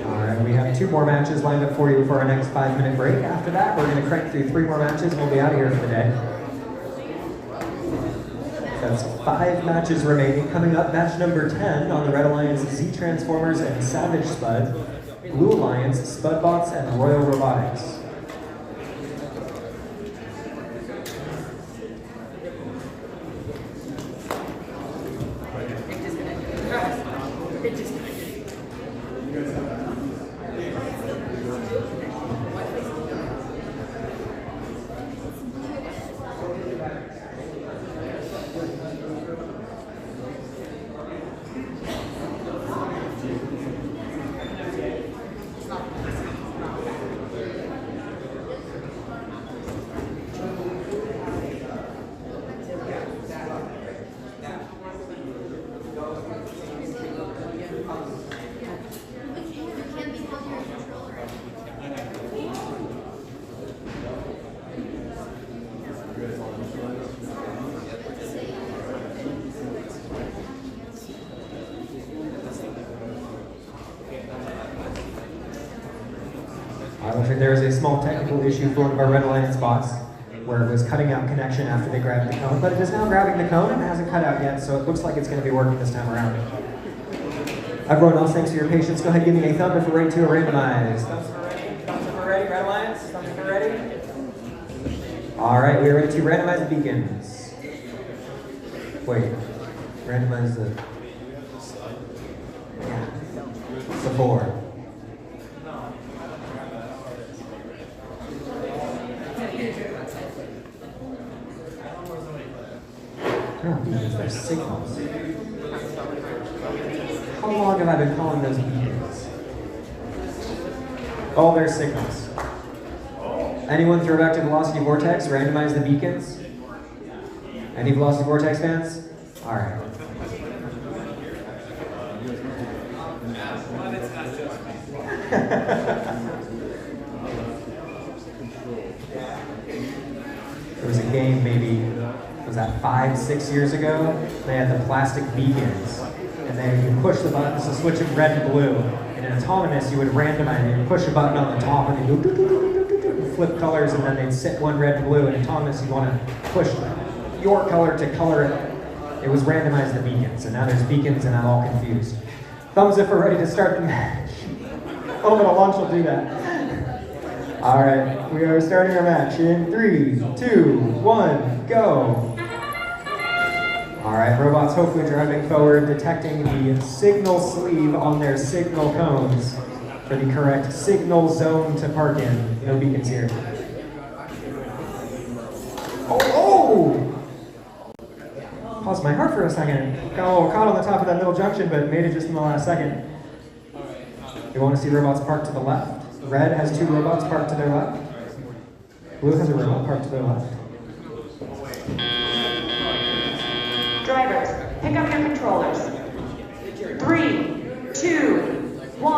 Alright, we have 2 more matches lined up for you for our next 5-minute break. After that, we're going to crank through 3 more matches and we'll be out of here for the day. That's 5 matches remaining. Coming up, match number 10 on the Red Alliance, Z Transformers and Savage Spud. Blue Alliance, Spudbots and Royal Robotics. Looks like there was a small technical issue for one of our Red Alliance bots where it was cutting out connection after they grabbed the cone, but it is now grabbing the cone and it hasn't cut out yet, so it looks like it's going to be working this time around. Everyone else, thanks for your patience. Go ahead and give me a thumb if we're ready to randomize. Thumbs if we're ready. Thumbs if we're ready. Red Alliance. Thumbs if we're ready. All right, we are ready to randomize the beacons. Wait, randomize the... Yeah. The 4. Oh, beacons, they're signals. How long have I been calling those beacons? Oh, they're signals. Anyone throw back to Velocity Vortex, randomize the beacons? Any Velocity Vortex fans? Alright. There was a game maybe, was that 5-6 years ago? They had the plastic beacons. And then you push the buttons to switch it red and blue. And in Autonomous, you would randomize it. You push a button on the top and then you flip colors and then they'd sit one red and blue. And in Autonomous, you want to push your color to color it. It was randomized the beacons. And now there's beacons and I'm all confused. Thumbs if we're ready to start the match. A little bit of launch will do that. All right, we are starting our match in 3, 2, 1, go. All right, robots hopefully driving forward, detecting the signal sleeve on their signal cones for the correct signal zone to park in. No beacons here. Oh! Paused my heart for a second. Got a little caught on the top of that middle junction, but made it just in the last second. You want to see robots parked to the left? Red has 2 robots parked to their left. Blue has a robot parked to their left. Drivers, pick up your controllers. 3, 2, 1.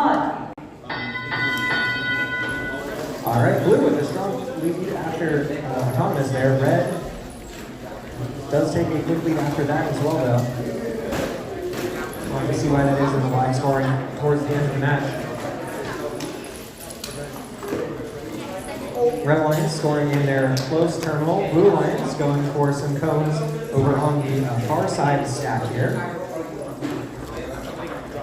All right, Blue with a strong lead after Autonomous there. Red does take a quick lead after that as well, though. Want to see why that is in the live scoring towards the end of the match. Red Alliance scoring in their close terminal. Blue Alliance going for some cones over on the far side stack here.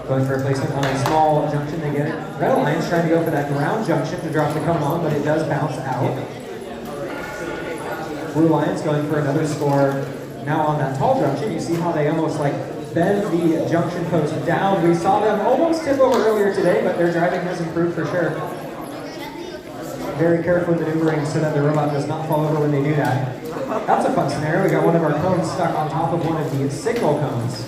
Going for a placement on a small junction, they get it. Red Alliance trying to go for that ground junction to drop the cone on, but it does bounce out. Blue Lions going for another score now on that tall junction. You see how they almost like bend the junction post down. We saw them almost tip over earlier today, but their driving has improved for sure. Very carefully maneuvering so that the robot does not fall over when they do that. That's a fun scenario. We got one of our cones stuck on top of one of the signal cones.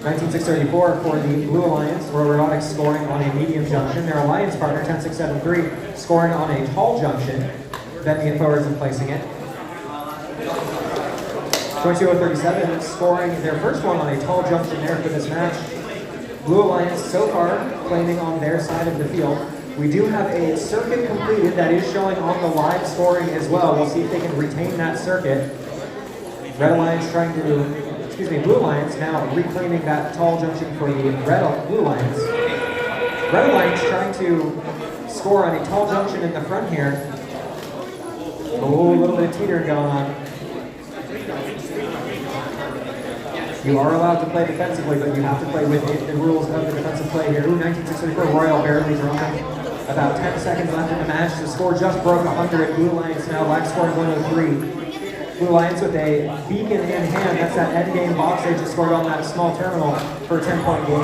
19634 for the Blue Alliance, Royal Robotics scoring on a medium junction. Their alliance partner, 10673, scoring on a tall junction, bending it forwards and placing it. 22037 scoring their first one on a tall junction there for this match. Blue Alliance so far claiming on their side of the field. We do have a circuit completed that is showing on the live scoring as well. We'll see if they can retain that circuit. Red Alliance trying to, Blue Alliance now reclaiming that tall junction for the Blue Alliance. Red Alliance trying to score on a tall junction in the front here. Oh, a little bit of teetering going on. You are allowed to play defensively, but you have to play within the rules of the defensive play here. Ooh, 1964 Royal barely dropping. About 10 seconds left in the match. The score just broke 100. Blue Alliance now lag scoring 103. Blue Alliance with a beacon in hand. That's that end game box they just scored on that small terminal for a 10-point game.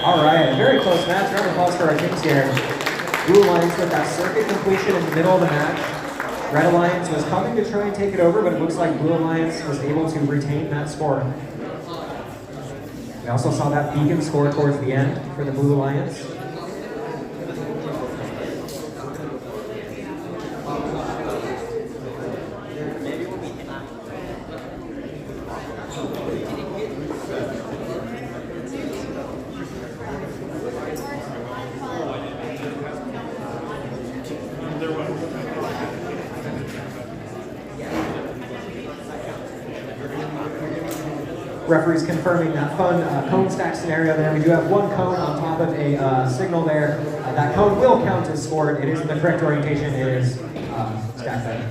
All right, very close match. Round of applause for our teams here. Blue Alliance with that circuit completion in the middle of the match. Red Alliance was coming to try and take it over, but it looks like Blue Alliance was able to retain that score. We also saw that beacon score towards the end for the Blue Alliance. Referees confirming that fun cone stack scenario there. We do have one cone on top of a signal there. That cone will count as scored. It is in the correct orientation. It is stacked there.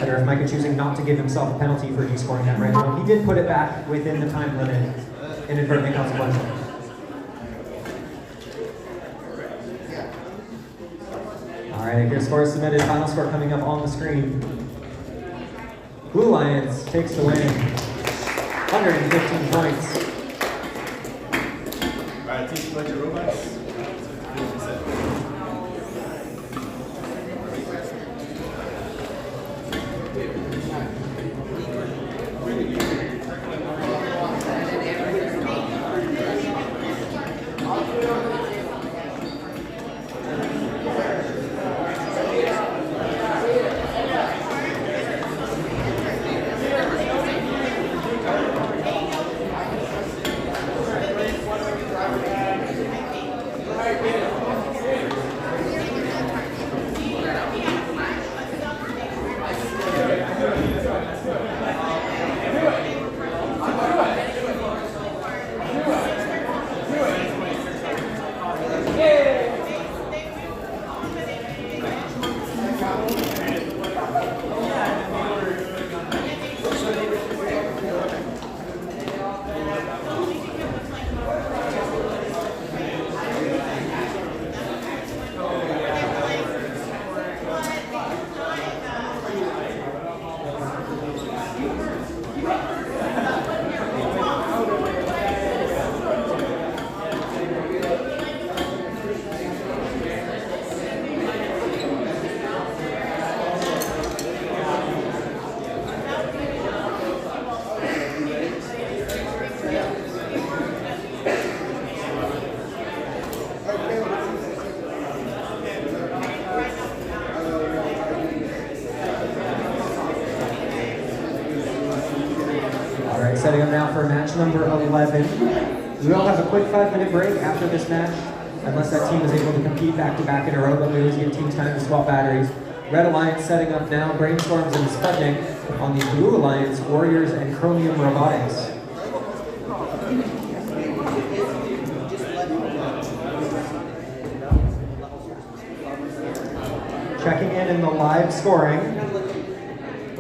Better if Micah choosing not to give himself a penalty for descoring that right now. He did put it back within the time limit, inadvertently consequential. All right, your score is submitted. Final score coming up on the screen. Blue Lions takes the win. 115 points. All right, team select your robots. Setting up now for match number 11. We will have a quick 5-minute break after this match, unless that team is able to compete back-to-back in a row, but we always give teams time to swap batteries. Red Alliance setting up now, Brainstorms and Sputnik on the Blue Alliance, Warriors and Chromium Robotics. Checking in the live scoring.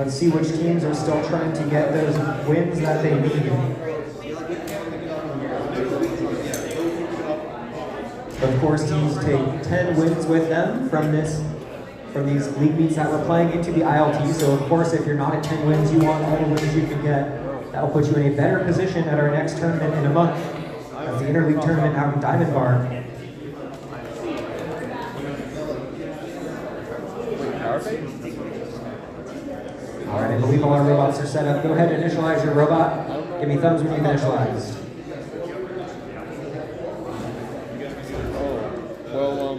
Let's see which teams are still trying to get those wins that they need. Of course, teams take 10 wins with them from these league meets that we're playing into the ILT. So of course, if you're not at 10 wins, you want all the wins you can get. That'll put you in a better position at our next tournament in a month. That's the interleague tournament out in Diamond Bar. All right, I believe all our robots are set up. Go ahead and initialize your robot. Give me thumbs when you've initialized. Well,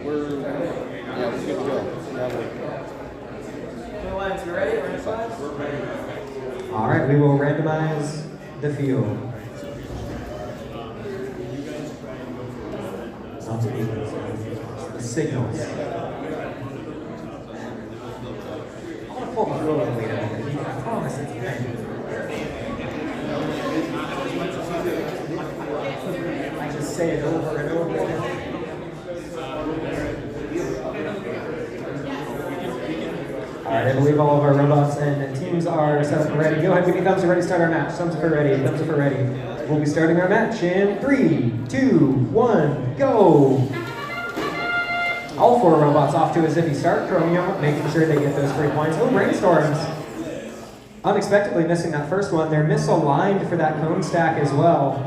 we're good to go. You ready? All right, we will randomize the field. The signals. I want to pull the field in later. I promise it's pain. I just say it over and over again. Alright, I believe all of our robots and teams are set up and ready. Go ahead, give me thumbs up, ready to start our match. Thumbs up for ready, thumbs up for ready. We'll be starting our match in 3, 2, 1, go! All 4 robots off to a zippy start. Chromium making sure they get those 3 points. Oh, Brainstorms! Unexpectedly missing that first one. They're misaligned for that cone stack as well.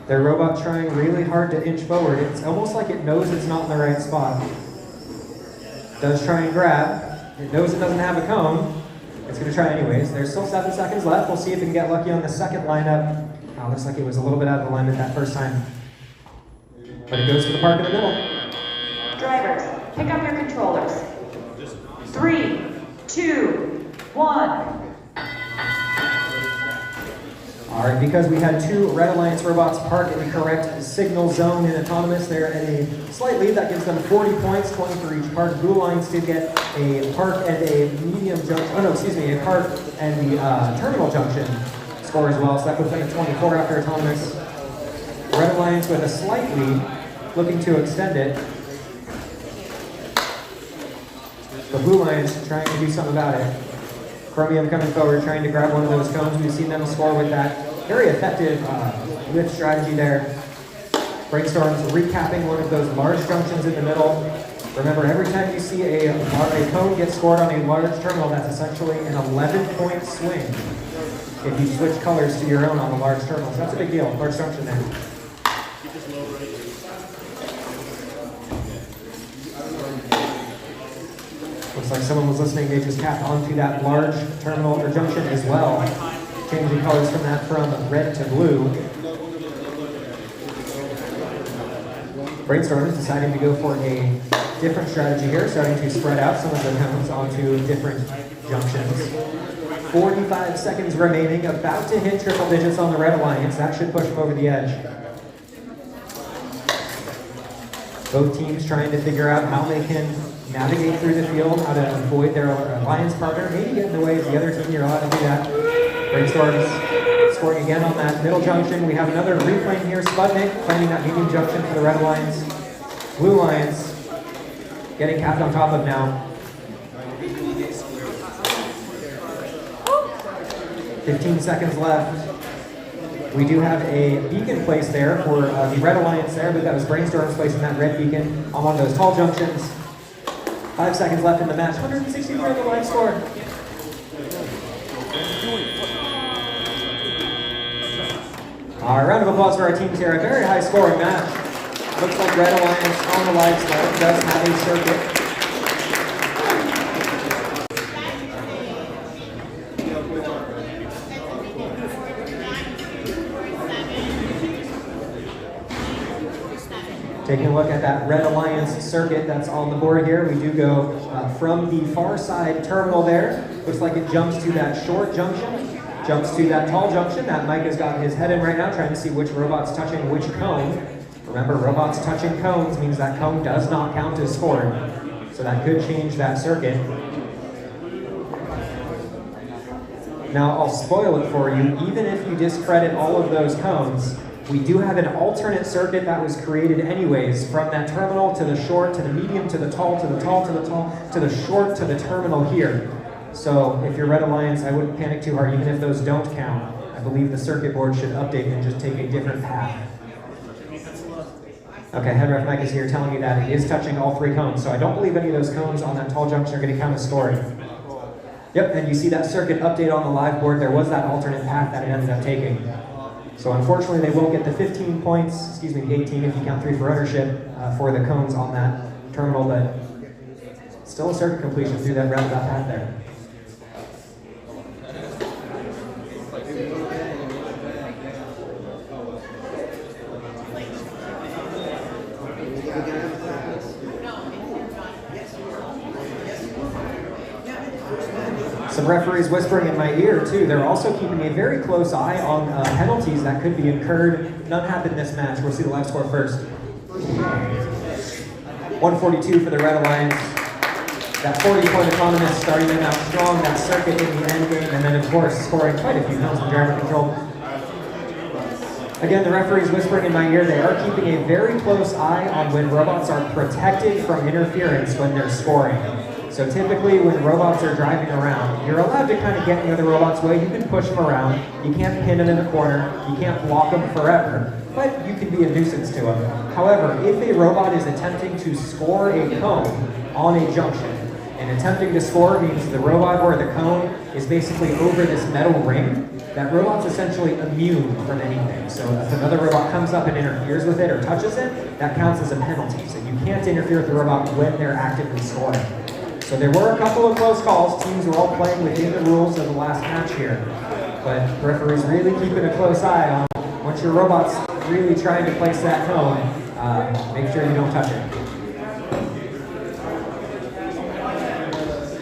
Their robot trying really hard to inch forward. It's almost like it knows it's not in the right spot. Does try and grab. It knows it doesn't have a cone. It's going to try anyways. There's still 7 seconds left. We'll see if it can get lucky on the second lineup. Oh, looks like it was a little bit out of alignment that first time. But it goes for the park in the middle. Drivers, pick up your controllers. 3, 2, 1. Alright, because we had 2 Red Alliance robots park in the correct signal zone in Autonomous, they're at a slight lead. That gives them 40 points, 20 for each park. Blue Alliance did get a park and a medium junction, a park and the terminal junction score as well, so that puts them at 24 after Autonomous. Red Alliance with a slight lead, looking to extend it. The Blue Alliance trying to do something about it. Chromium coming forward, trying to grab one of those cones. We've seen them score with that very effective lift strategy there. Brainstorms recapping one of those large junctions in the middle. Remember, every time you see a cone get scored on a large terminal, that's essentially an 11-point swing if you switch colors to your own on a large terminal. So that's a big deal, large junction there. Looks like someone was listening, they just capped onto that large terminal or junction as well. Changing colors from that from red to blue. Brainstorm is deciding to go for a different strategy here, starting to spread out some of the cones onto different junctions. 45 seconds remaining, about to hit triple digits on the Red Alliance. That should push them over the edge. Both teams trying to figure out how they can navigate through the field, how to avoid their alliance partner, maybe get in the way of the other team. You're allowed to do that. Brainstorms scoring again on that middle junction. We have another replane here. Sputnik planning that medium junction for the Red Alliance. Blue Alliance getting capped on top of now. 15 seconds left. We do have a beacon placed there for the Red Alliance there, but that was Brainstorms placing that red beacon on one of those tall junctions. 5 seconds left in the match. 163 on the line score. All right, round of applause for our teams here. A very high scoring match. Looks like Red Alliance on the live side does have a circuit. Taking a look at that Red Alliance circuit that's on the board here, we do go from the far side terminal there. Looks like it jumps to that short junction, jumps to that tall junction. That Mike has got his head in right now, trying to see which robot's touching which cone. Remember, robots touching cones means that cone does not count as scored. So that could change that circuit. Now, I'll spoil it for you. Even if you discredit all of those cones, we do have an alternate circuit that was created anyways, from that terminal to the short, to the medium, to the tall, to the tall, to the tall, to the short, to the terminal here. So if you're Red Alliance, I wouldn't panic too hard, even if those don't count. I believe the circuit board should update and just take a different path. Okay, head ref Mike is here telling me that it is touching all 3 cones, so I don't believe any of those cones on that tall junction are going to count as scoring. Yep, and you see that circuit update on the live board. There was that alternate path that it ended up taking. So unfortunately, they won't get the 15 points, excuse me, 18 if you count 3 for ownership for the cones on that terminal, but still a circuit completion through that roundabout path there. Some referees whispering in my ear too. They're also keeping a very close eye on penalties that could be incurred. None happened this match. We'll see the live score first. 142 for the Red Alliance. That 40-point autonomous starting them out strong. That circuit in the end game, and then of course scoring quite a few counts on driver control. Again, the referee's whispering in my ear. They are keeping a very close eye on when robots are protected from interference when they're scoring. So typically when robots are driving around, you're allowed to kind of get in the other robot's way. You can push them around. You can't pin them in a corner. You can't block them forever. But you can be a nuisance to them. However, if a robot is attempting to score a cone on a junction, and attempting to score means the robot or the cone is basically over this metal ring, that robot's essentially immune from anything. So if another robot comes up and interferes with it or touches it, that counts as a penalty. So you can't interfere with the robot when they're actively scoring. So there were a couple of close calls. Teams were all playing within the rules of the last match here. But referees really keeping a close eye on once your robot's really trying to place that cone, make sure you don't touch it.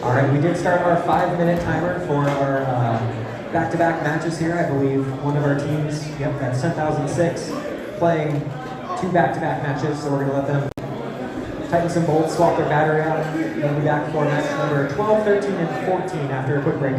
All right, we did start our 5-minute timer for our back-to-back matches here. I believe one of our teams, yep, that's 10,006, playing 2 back-to-back matches. So we're gonna let them tighten some bolts, swap their battery out, and we'll be back for match number 12, 13, and 14 after a quick break.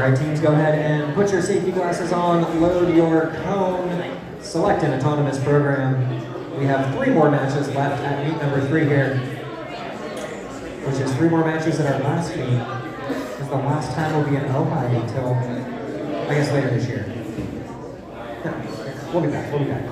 right, teams, go ahead and put your safety glasses on, load your cone, select an autonomous program. We have 3 more matches left at meet number 3 here, which is 3 more matches at our last meet. Because the last time will be in Ojai until, I guess, later this year. No, we'll be back, we'll be back.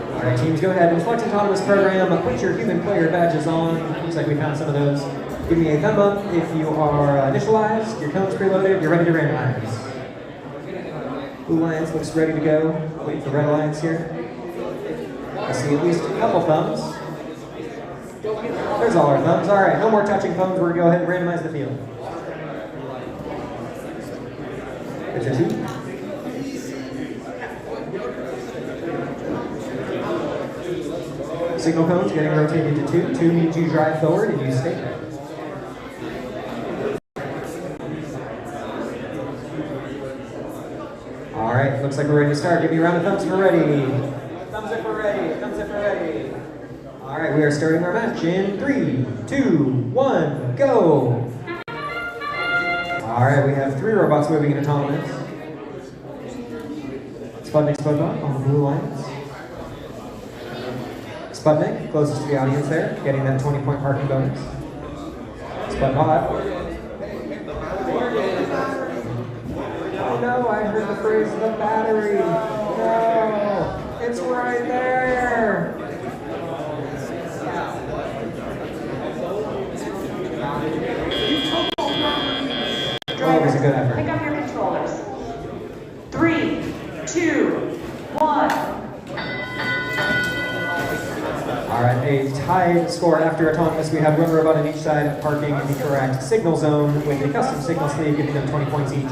Alright, teams, go ahead and select autonomous program, put your human player badges on. Looks like we found some of those. Give me a thumb up if you are initialized, your cone's preloaded, you're ready to randomize. Blue Lions looks ready to go. Wait for Red Lions here. I see at least a couple thumbs. There's all our thumbs. Alright, no more touching thumbs. We're going to go ahead and randomize the field. Picture 2. Signal cones getting rotated to 2. 2 means you drive forward and you stay there. Alright, looks like we're ready to start. Give me a round of thumbs if we're ready. Thumbs if we're ready. Thumbs if we're ready. Alright, we are starting our match in 3, 2, 1, go! Alright, we have 3 robots moving in autonomous. Sputnik Spudbot on the Blue Lions. Sputnik, closest to the audience there, getting that 20-point parking bonus. Spudbot. Oh no, I heard the phrase, the battery. No, it's right there. Always a good effort. Pick up your controllers. 3, 2, 1. Alright, a tied score after autonomous. We have one robot on each side, parking in the correct signal zone with a custom signal sleeve, giving them 20 points each.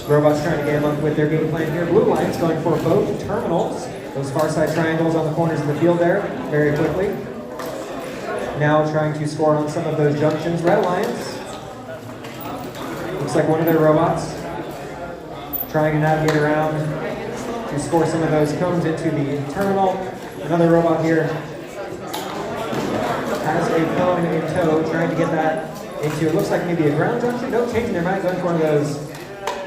Robots trying to get up with their game plan here. Blue Lions going for both terminals. Those far side triangles on the corners of the field there, very quickly. Now trying to score on some of those junctions. Red Lions. Looks like one of their robots trying to navigate around to score some of those cones into the terminal. Another robot here has a cone in tow, trying to get that into, it looks like maybe a ground junction. No, changing their mind, going for one of those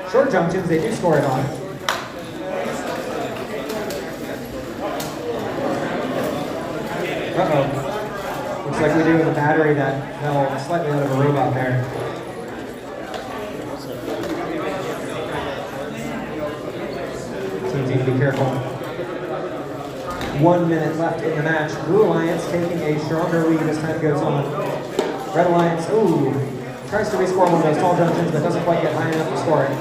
short junctions. They do score it on. Uh-oh. Looks like we do with a battery that fell slightly out of a robot there. Teams need to be careful. 1 minute left in the match. Blue Alliance taking a stronger lead as time goes on. Red Alliance, ooh, tries to rescore one of those tall junctions, but doesn't quite get high enough to score it.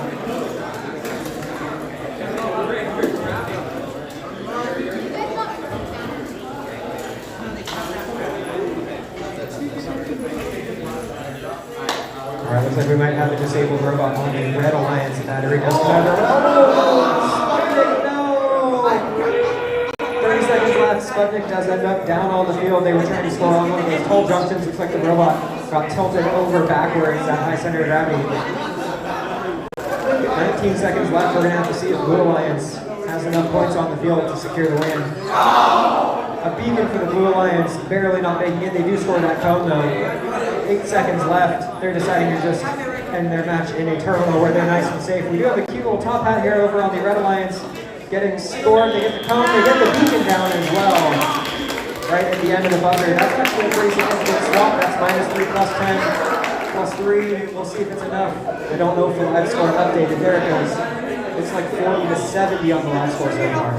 Alright, looks like we might have a disabled robot on the Red Alliance battery. Doesn't matter. Sputnik does end up down on the field. They were trying to score on one of those tall junctions. Looks like the robot got tilted over backwards at high center of gravity. 19 seconds left. We're going to have to see if Blue Alliance has enough points on the field to secure the win. A beacon for the Blue Alliance, barely not making it. They do score that cone though. 8 seconds left. They're deciding to just end their match in a terminal where they're nice and safe. We do have a cute little top hat here over on the Red Alliance. Getting scored, they get the cone, they get the beacon down as well. Right at the end of the buzzer. That's actually a pretty significant swap. That's -3 plus 10 plus 3. We'll see if it's enough. I don't know if the live score updated. There it goes. It's like 40 to 70 on the live score so far.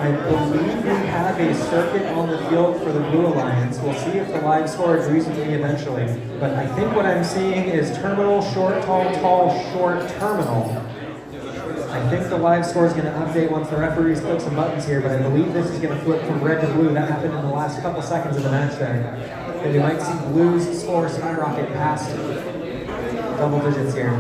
I I believe we have a circuit on the field for the Blue Alliance. We'll see if the live score agrees with me eventually. But I think what I'm seeing is terminal, short, tall, tall, short, terminal. I think the live score is going to update once the referees click some buttons here, but I believe this is going to flip from red to blue. That happened in the last couple seconds of the match there. And we might see Blue's score skyrocket past double digits here.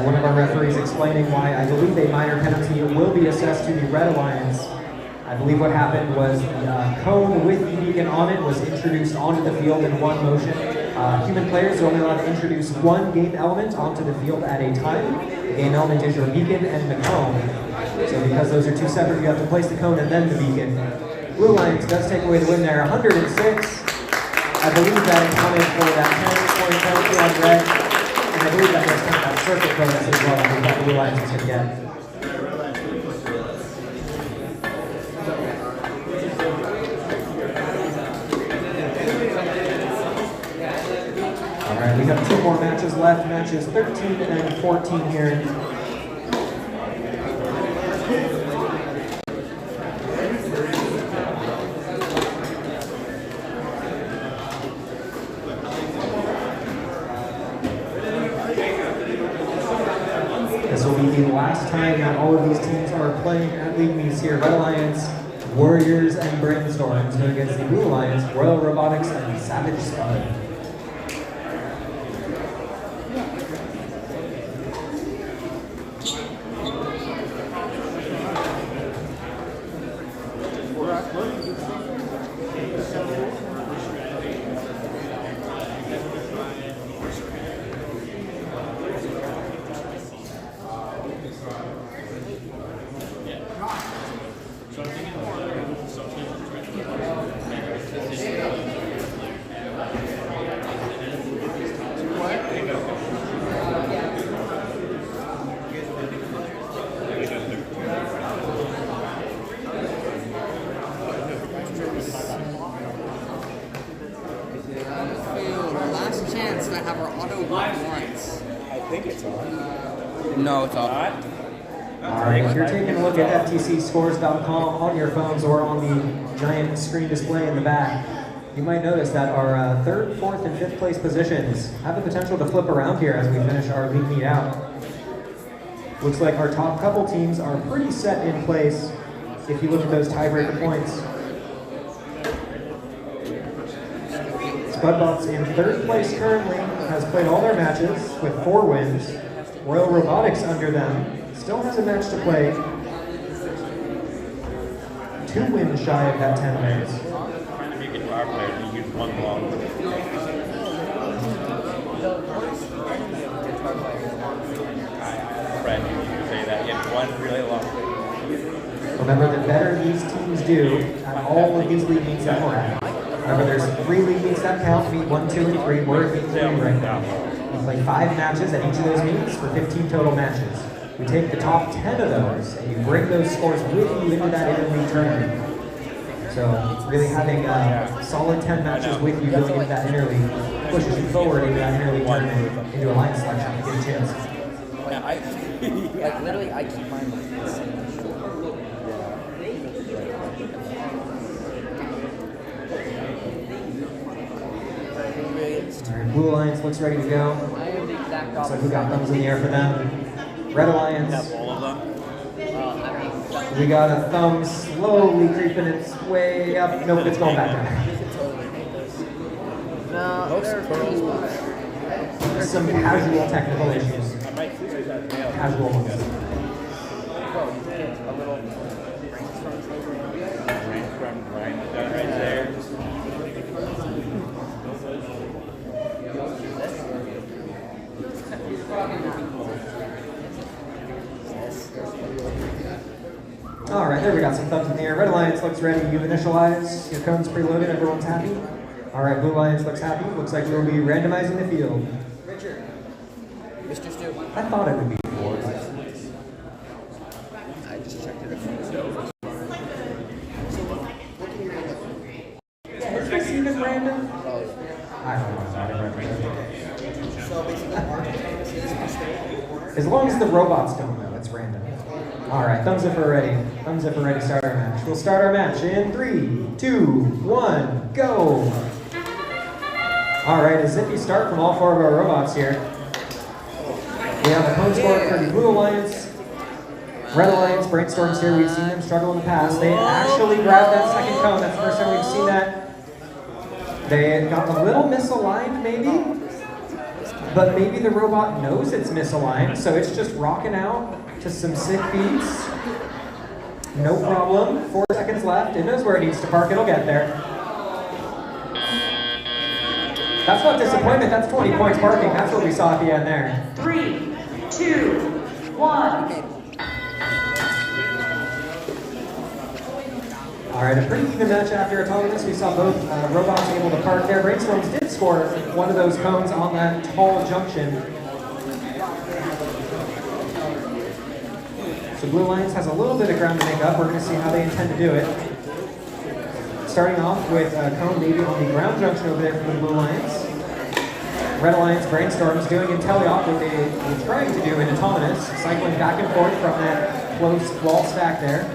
One of our referees explaining why I believe a minor penalty will be assessed to the Red Alliance. I believe what happened was the cone with the beacon on it was introduced onto the field in one motion. Human players are only allowed to introduce one game element onto the field at a time. The game element is your beacon and the cone. So because those are two separate, you have to place the cone and then the beacon. Blue Alliance does take away the win there, 106. I believe that accounted for that 10-point penalty on red. And I believe that does count that circuit bonus as well. I think that Blue Alliance is going to get. All right, we have two more matches left. Matches 13 and 14 here. This will be the last time that all of these teams are playing at League Meets here. Red Alliance, Warriors, and Brainstorms going against the Blue Alliance, Royal Robotics, and Savage Spud. No, it's off. Alright, if you're taking a look at FTCscores.com on your phones or on the giant screen display in the back, you might notice that our third, fourth, and fifth place positions have the potential to flip around here as we finish our league meet out. Looks like our top couple teams are pretty set in place if you look at those tiebreaker points. Spudbots in third place currently has played all their matches with 4 wins. Royal Robotics under them still has a match to play. 2 wins shy of that 10 wins. Trying to make it to our players, you use one long. Friend, you say that. You have one really long. Remember, the better these teams do at all of these league meets that we're at. Remember, there's 3 league meets that count, meet 1, 2, and 3. We're at meet 3 right now. We play 5 matches at each of those meets for 15 total matches. We take the top 10 of those, and you bring those scores with you into that interleague tournament. So really having a solid 10 matches with you going into that interleague pushes you forward into that interleague tournament, into alliance selection to get a chance. Yeah, like literally, I keep mine. Alright, Blue Alliance looks ready to go. I am the exact So who got thumbs in the air for them? Red Alliance. All of them. We got a thumb slowly creeping its way up. Nope, it's going back down. No, There's some casual technical issues. Casual ones. Right there. All right, there we got some thumbs in the air. Red Alliance looks ready. You initialize. Your cone's preloaded. Everyone's happy. All right, Blue Alliance looks happy. Looks like we'll be randomizing the field. Richard. Mr. Stu. I thought it would be 4. I just checked it. Is this even random? Oh, I don't know. As long as the robots don't know, it's random. All right, thumbs up for ready. Thumbs up for ready to start our match. We'll start our match in 3, 2, 1, go. All right, a zippy start from all 4 of our robots here. We have a cone score for the Blue Alliance. Red Alliance brainstorms here. We've seen them struggle in the past. They actually grabbed that second cone. That's the first time we've seen that. They got a little misaligned, maybe. But maybe the robot knows it's misaligned, so it's just rocking out to some sick beats. No problem. 4 seconds left. It knows where it needs to park. It'll get there. That's not disappointment. That's 20 points parking. That's what we saw at the end there. 3, 2, 1. All right, a pretty even match after autonomous. We saw both robots able to park there. Brainstorms did score one of those cones on that tall junction. So Blue Alliance has a little bit of ground to make up. We're going to see how they intend to do it. Starting off with a cone maybe on the ground junction over there for the Blue Alliance. Red Alliance brainstorms doing in teleop what they were trying to do in autonomous, cycling back and forth from that close wall stack there.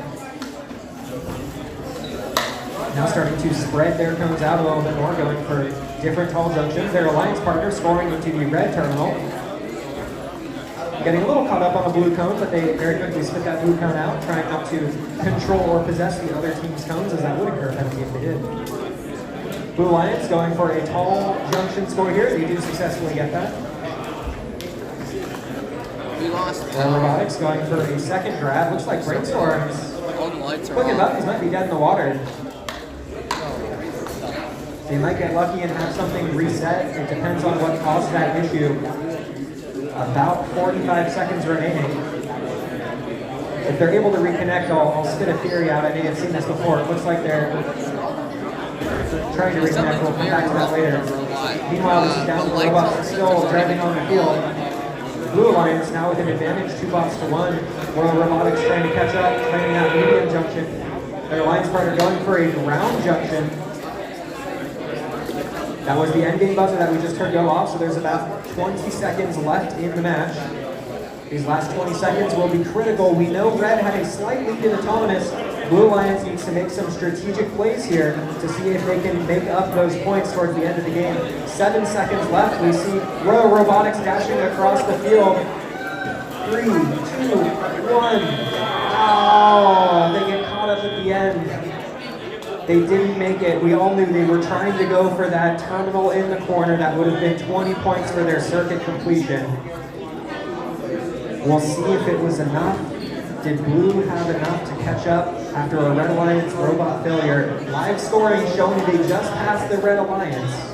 Now starting to spread their cones out a little bit more, going for different tall junctions. Their alliance partner scoring into the red terminal. Getting a little caught up on the blue cone, but they very quickly spit that blue cone out, trying not to control or possess the other team's cones, as that would incur a penalty if they did. Blue Alliance going for a tall junction score here. They do successfully get that. We lost. Robotics going for a second grab. Looks like Brainstorms All the lights are clicking on. buttons might be dead in the water. They might get lucky and have something reset. It depends on what caused that issue. About 45 seconds remaining. If they're able to reconnect, I'll spit a theory out. I may have seen this before. It looks like they're trying to reconnect. We'll come back to that later. Meanwhile, this is down to the robots still driving on the field. Blue Alliance now with an advantage, 2 bots to 1. Royal Robotics trying to catch up, playing that medium junction. Their alliance partner going for a ground junction. That was the end game buzzer that we just heard go off, so there's about 20 seconds left in the match. These last 20 seconds will be critical. We know Red had a slight lead in autonomous. Blue Alliance needs to make some strategic plays here to see if they can make up those points towards the end of the game. 7 seconds left. We see Royal Robotics dashing across the field. 3, 2, 1. Oh, they get caught up at the end. They didn't make it. We all knew they were trying to go for that terminal in the corner. That would have been 20 points for their circuit completion. We'll see if it was enough. Did Blue have enough to catch up after a Red Alliance robot failure? Live scoring showing they just passed the Red Alliance.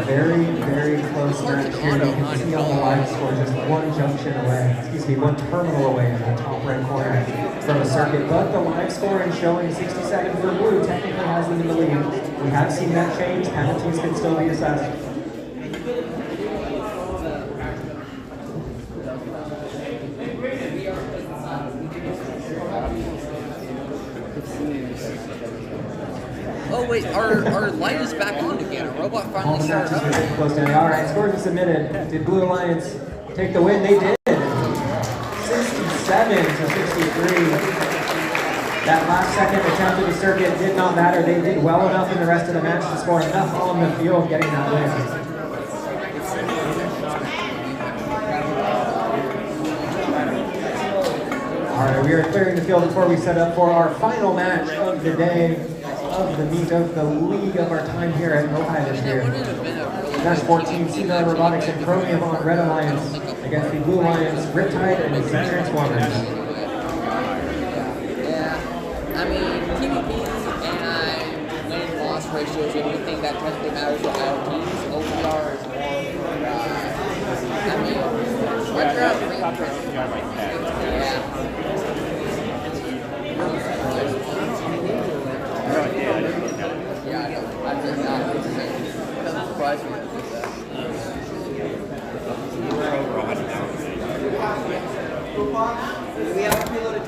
Very, very close match here. You can see on the live score just one junction away, one terminal away in the top right corner from a circuit. But the live scoring showing 67 for Blue technically has them in the lead. We have seen that change. Penalties can still be assessed. Oh wait, our light is back on again. Our robot finally started up. All right, scores are submitted. Did Blue Alliance take the win? They did. 67 to 63. That last second attempt at the circuit did not matter. They did well enough in the rest of the match to score enough on the field, getting that win. All right, we are clearing the field before we set up for our final match of the day, of the meet, of the league of our time here at Ohio this year. Match 14, Female Robotics and Chromium on Red Alliance against the Blue Lions, Riptide and the Transformers. Yeah, I mean, PvP and win-loss ratios, if you think that technically matters for IoTs, OPR is more for, I mean, yeah, I know. I think that doesn't surprise me. We have a preloaded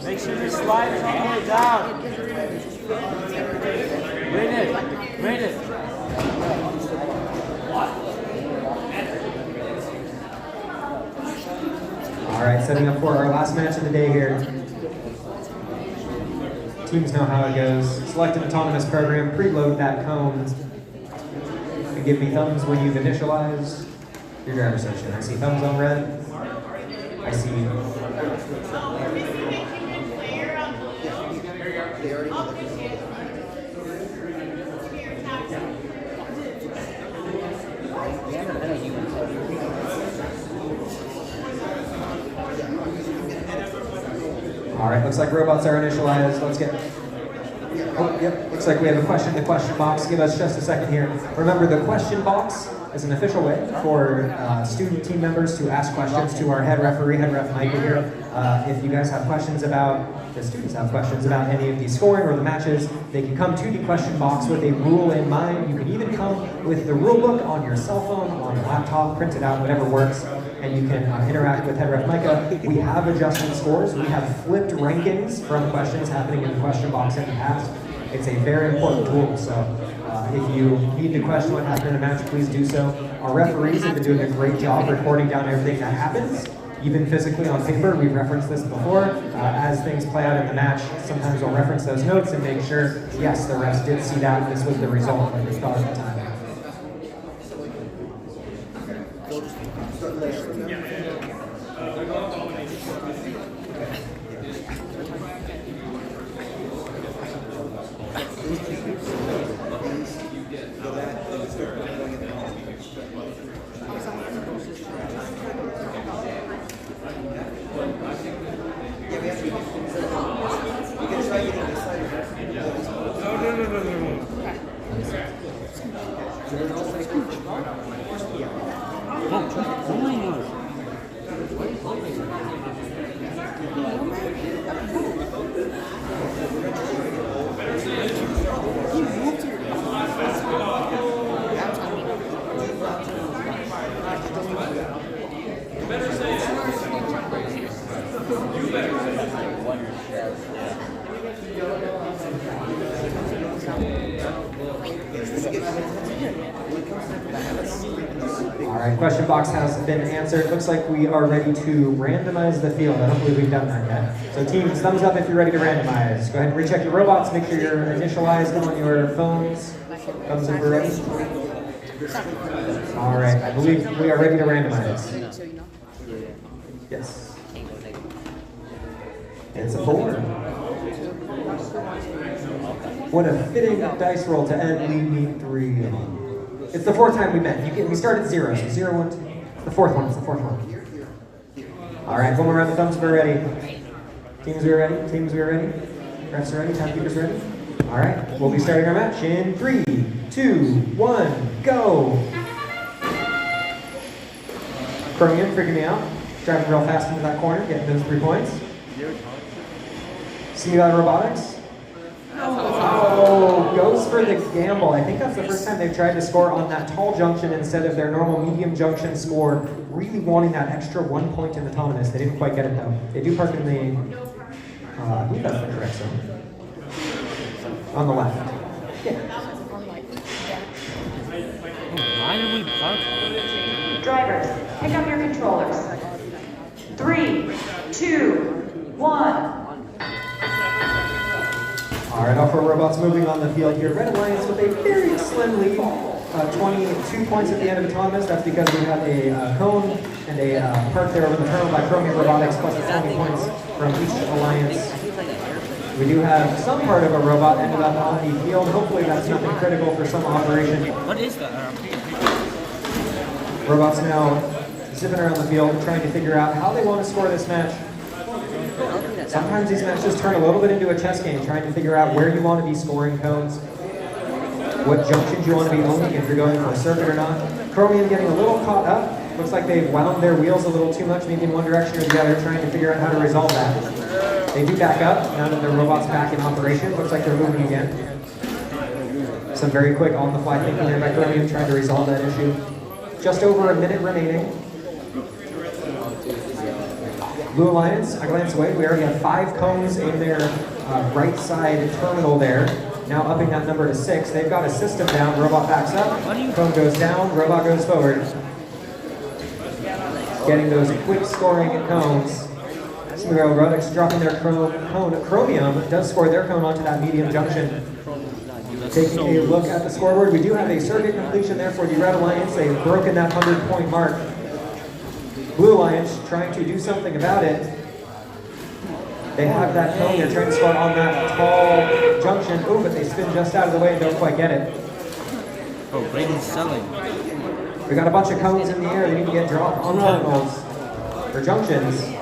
Make sure your slide is all the way down. Bring it. Bring it. All right, setting up for our last match of the day here. Teams know how it goes. Select an autonomous program, preload that cone, and give me thumbs when you've initialized your driver session. I see thumbs on red. I see. All right, looks like robots are initialized. Let's get. Oh, yep. Looks like we have a question in the question box. Give us just a second here. Remember, the question box is an official way for student team members to ask questions to our head referee, head ref Micah here. If you guys have questions about, the students have questions about any of the scoring or the matches, they can come to the question box with a rule in mind. You can even come with the rule book on your cell phone, on your laptop, print it out, whatever works, and you can interact with head ref Micah. We have adjusted scores. We have flipped rankings from questions happening in the question box in the past. It's a very important tool, so if you need to question what happened in a match, please do so. Our referees have been doing a great job recording down everything that happens, even physically on paper. We've referenced this before. As things play out in the match, sometimes we'll reference those notes and make sure, yes, the refs did see that, this was the result that they thought at the time. Alright, question box has been answered. Looks like we are ready to randomize the field. I don't believe we've done that yet. So teams, thumbs up if you're ready to randomize. Go ahead and recheck your robots, make sure you're initialized on your phones. Thumbs up, we're ready. Alright, I believe we are ready to randomize. Yes. It's a 4. What a fitting dice roll to end lead meet 3. It's the 4th time we met. We start at 0, so 0, 1, 2. It's the 4th one. It's the 4th one. All right, one more round of thumbs if we're ready. Teams, we are ready? Teams, we are ready? Refs are ready? Timekeepers ready? All right, we'll be starting our match in 3, 2, 1, go! Chromium freaking me out. Driving real fast into that corner, getting those 3 points. SoCal Robotics. Oh, goes for the gamble. I think that's the first time they've tried to score on that tall junction instead of their normal medium junction score. Really wanting that extra 1 point in autonomous. They didn't quite get it though. They do park in the, I believe that's the correct zone. On the left. Yeah. Why did we park? Drivers, pick up your controllers. 3, 2, 1. All right, all 4 robots moving on the field here. Red Alliance with a very slim lead, 22 points at the end of autonomous. That's because we have a cone and a park there over the terminal by Chromium Robotics, plus the 20 points from each alliance. We do have some part of a robot ended up on the field. Hopefully that's nothing critical for some operation. What is that? Robots now zipping around the field, trying to figure out how they want to score this match. Sometimes these matches turn a little bit into a chess game, trying to figure out where you want to be scoring cones, what junctions you want to be owning, if you're going for a circuit or not. Chromium getting a little caught up. Looks like they've wound their wheels a little too much, maybe in one direction or the other, trying to figure out how to resolve that. They do back up, now that their robot's back in operation. Looks like they're moving again. Some very quick on-the-fly thinking there by Chromium, trying to resolve that issue. Just over a minute remaining. Blue Alliance, I glance away. We already have 5 cones in their right side terminal there. Now upping that number to 6. They've got a system down. Robot backs up. Cone goes down. Robot goes forward. Getting those quick scoring cones. SoCal Robotics dropping their cone. Chromium does score their cone onto that medium junction. Taking a look at the scoreboard, we do have a circuit completion there for the Red Alliance. They've broken that 100-point mark. Blue Alliance trying to do something about it. They have that cone, they're trying to score on that tall junction. Ooh, but they spin just out of the way and don't quite get it. Oh, Braden's selling. We got a bunch of cones in the air, they need to get dropped on terminals or junctions.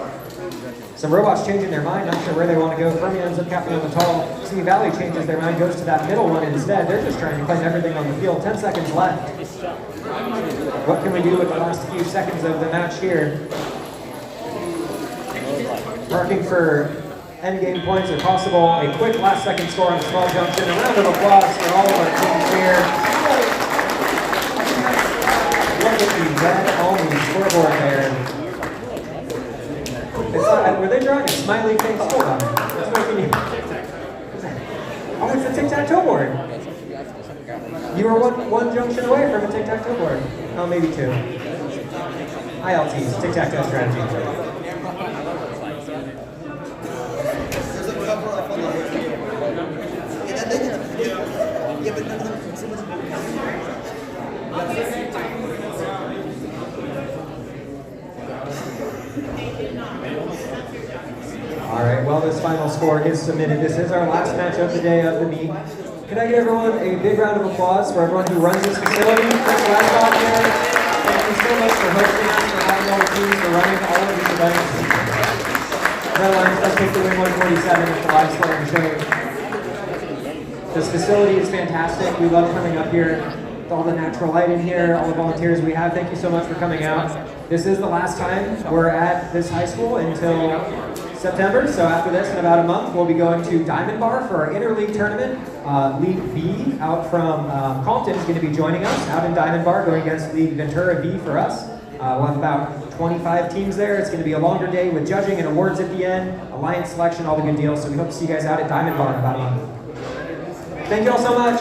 Some robots changing their mind, not sure where they want to go. Fermi ends up capping on the tall. Simi Valley changes their mind, goes to that middle one instead. They're just trying to claim everything on the field. 10 seconds left. What can we do with the last few seconds of the match here? Marking for endgame points if possible. A quick last second score on a small junction. A round of applause for all of our teams here. Look at the red-only scoreboard there. It's not, were they drawing a smiley face? Hold on. Oh, it's a tic-tac-toe board. You were one junction away from a tic-tac-toe board. Oh, maybe 2. ILTs, tic-tac-toe strategy. All right, well, this final score is submitted. This is our last match of the day of the meet. Can I give everyone a big round of applause for everyone who runs this facility? Chris Ladbach here. Thank you so much for hosting us, for having all the teams, for running all of these events. Red Alliance does take the win 147 with the live scoring show. This facility is fantastic. We love coming up here. With all the natural light in here, all the volunteers we have. Thank you so much for coming out. This is the last time we're at this high school until September, so after this, in about a month, we'll be going to Diamond Bar for our interleague tournament. League B out from Compton is going to be joining us out in Diamond Bar, going against League Ventura B for us. We'll have about 25 teams there. It's going to be a longer day with judging and awards at the end, alliance selection, all the good deals. So we hope to see you guys out at Diamond Bar in about a month. Thank you all so much.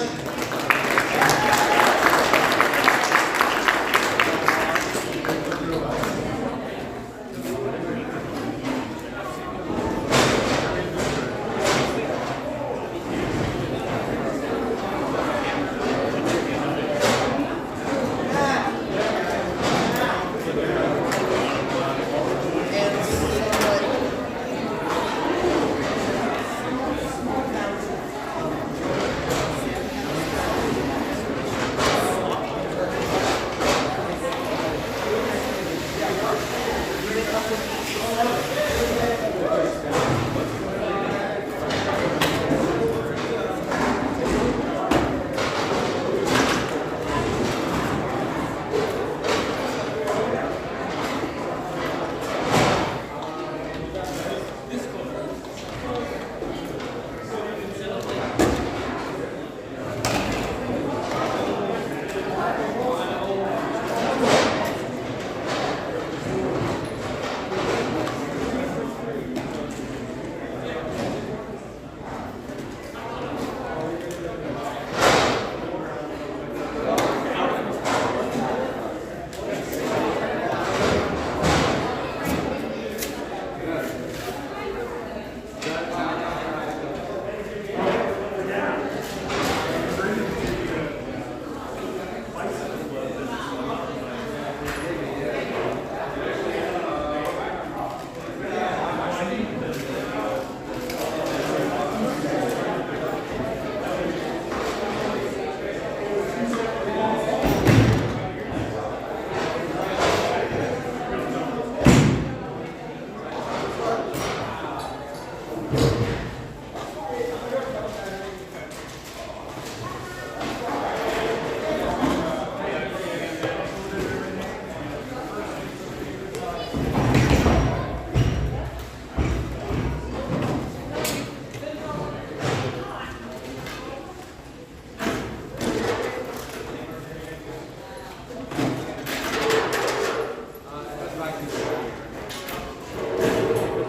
The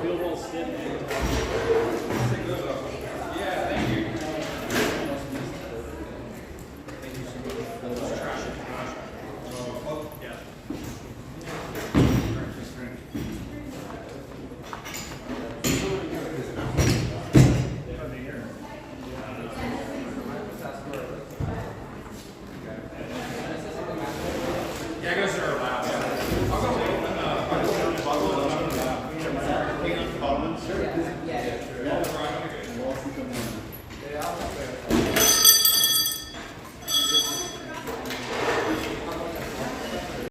field goal stiff.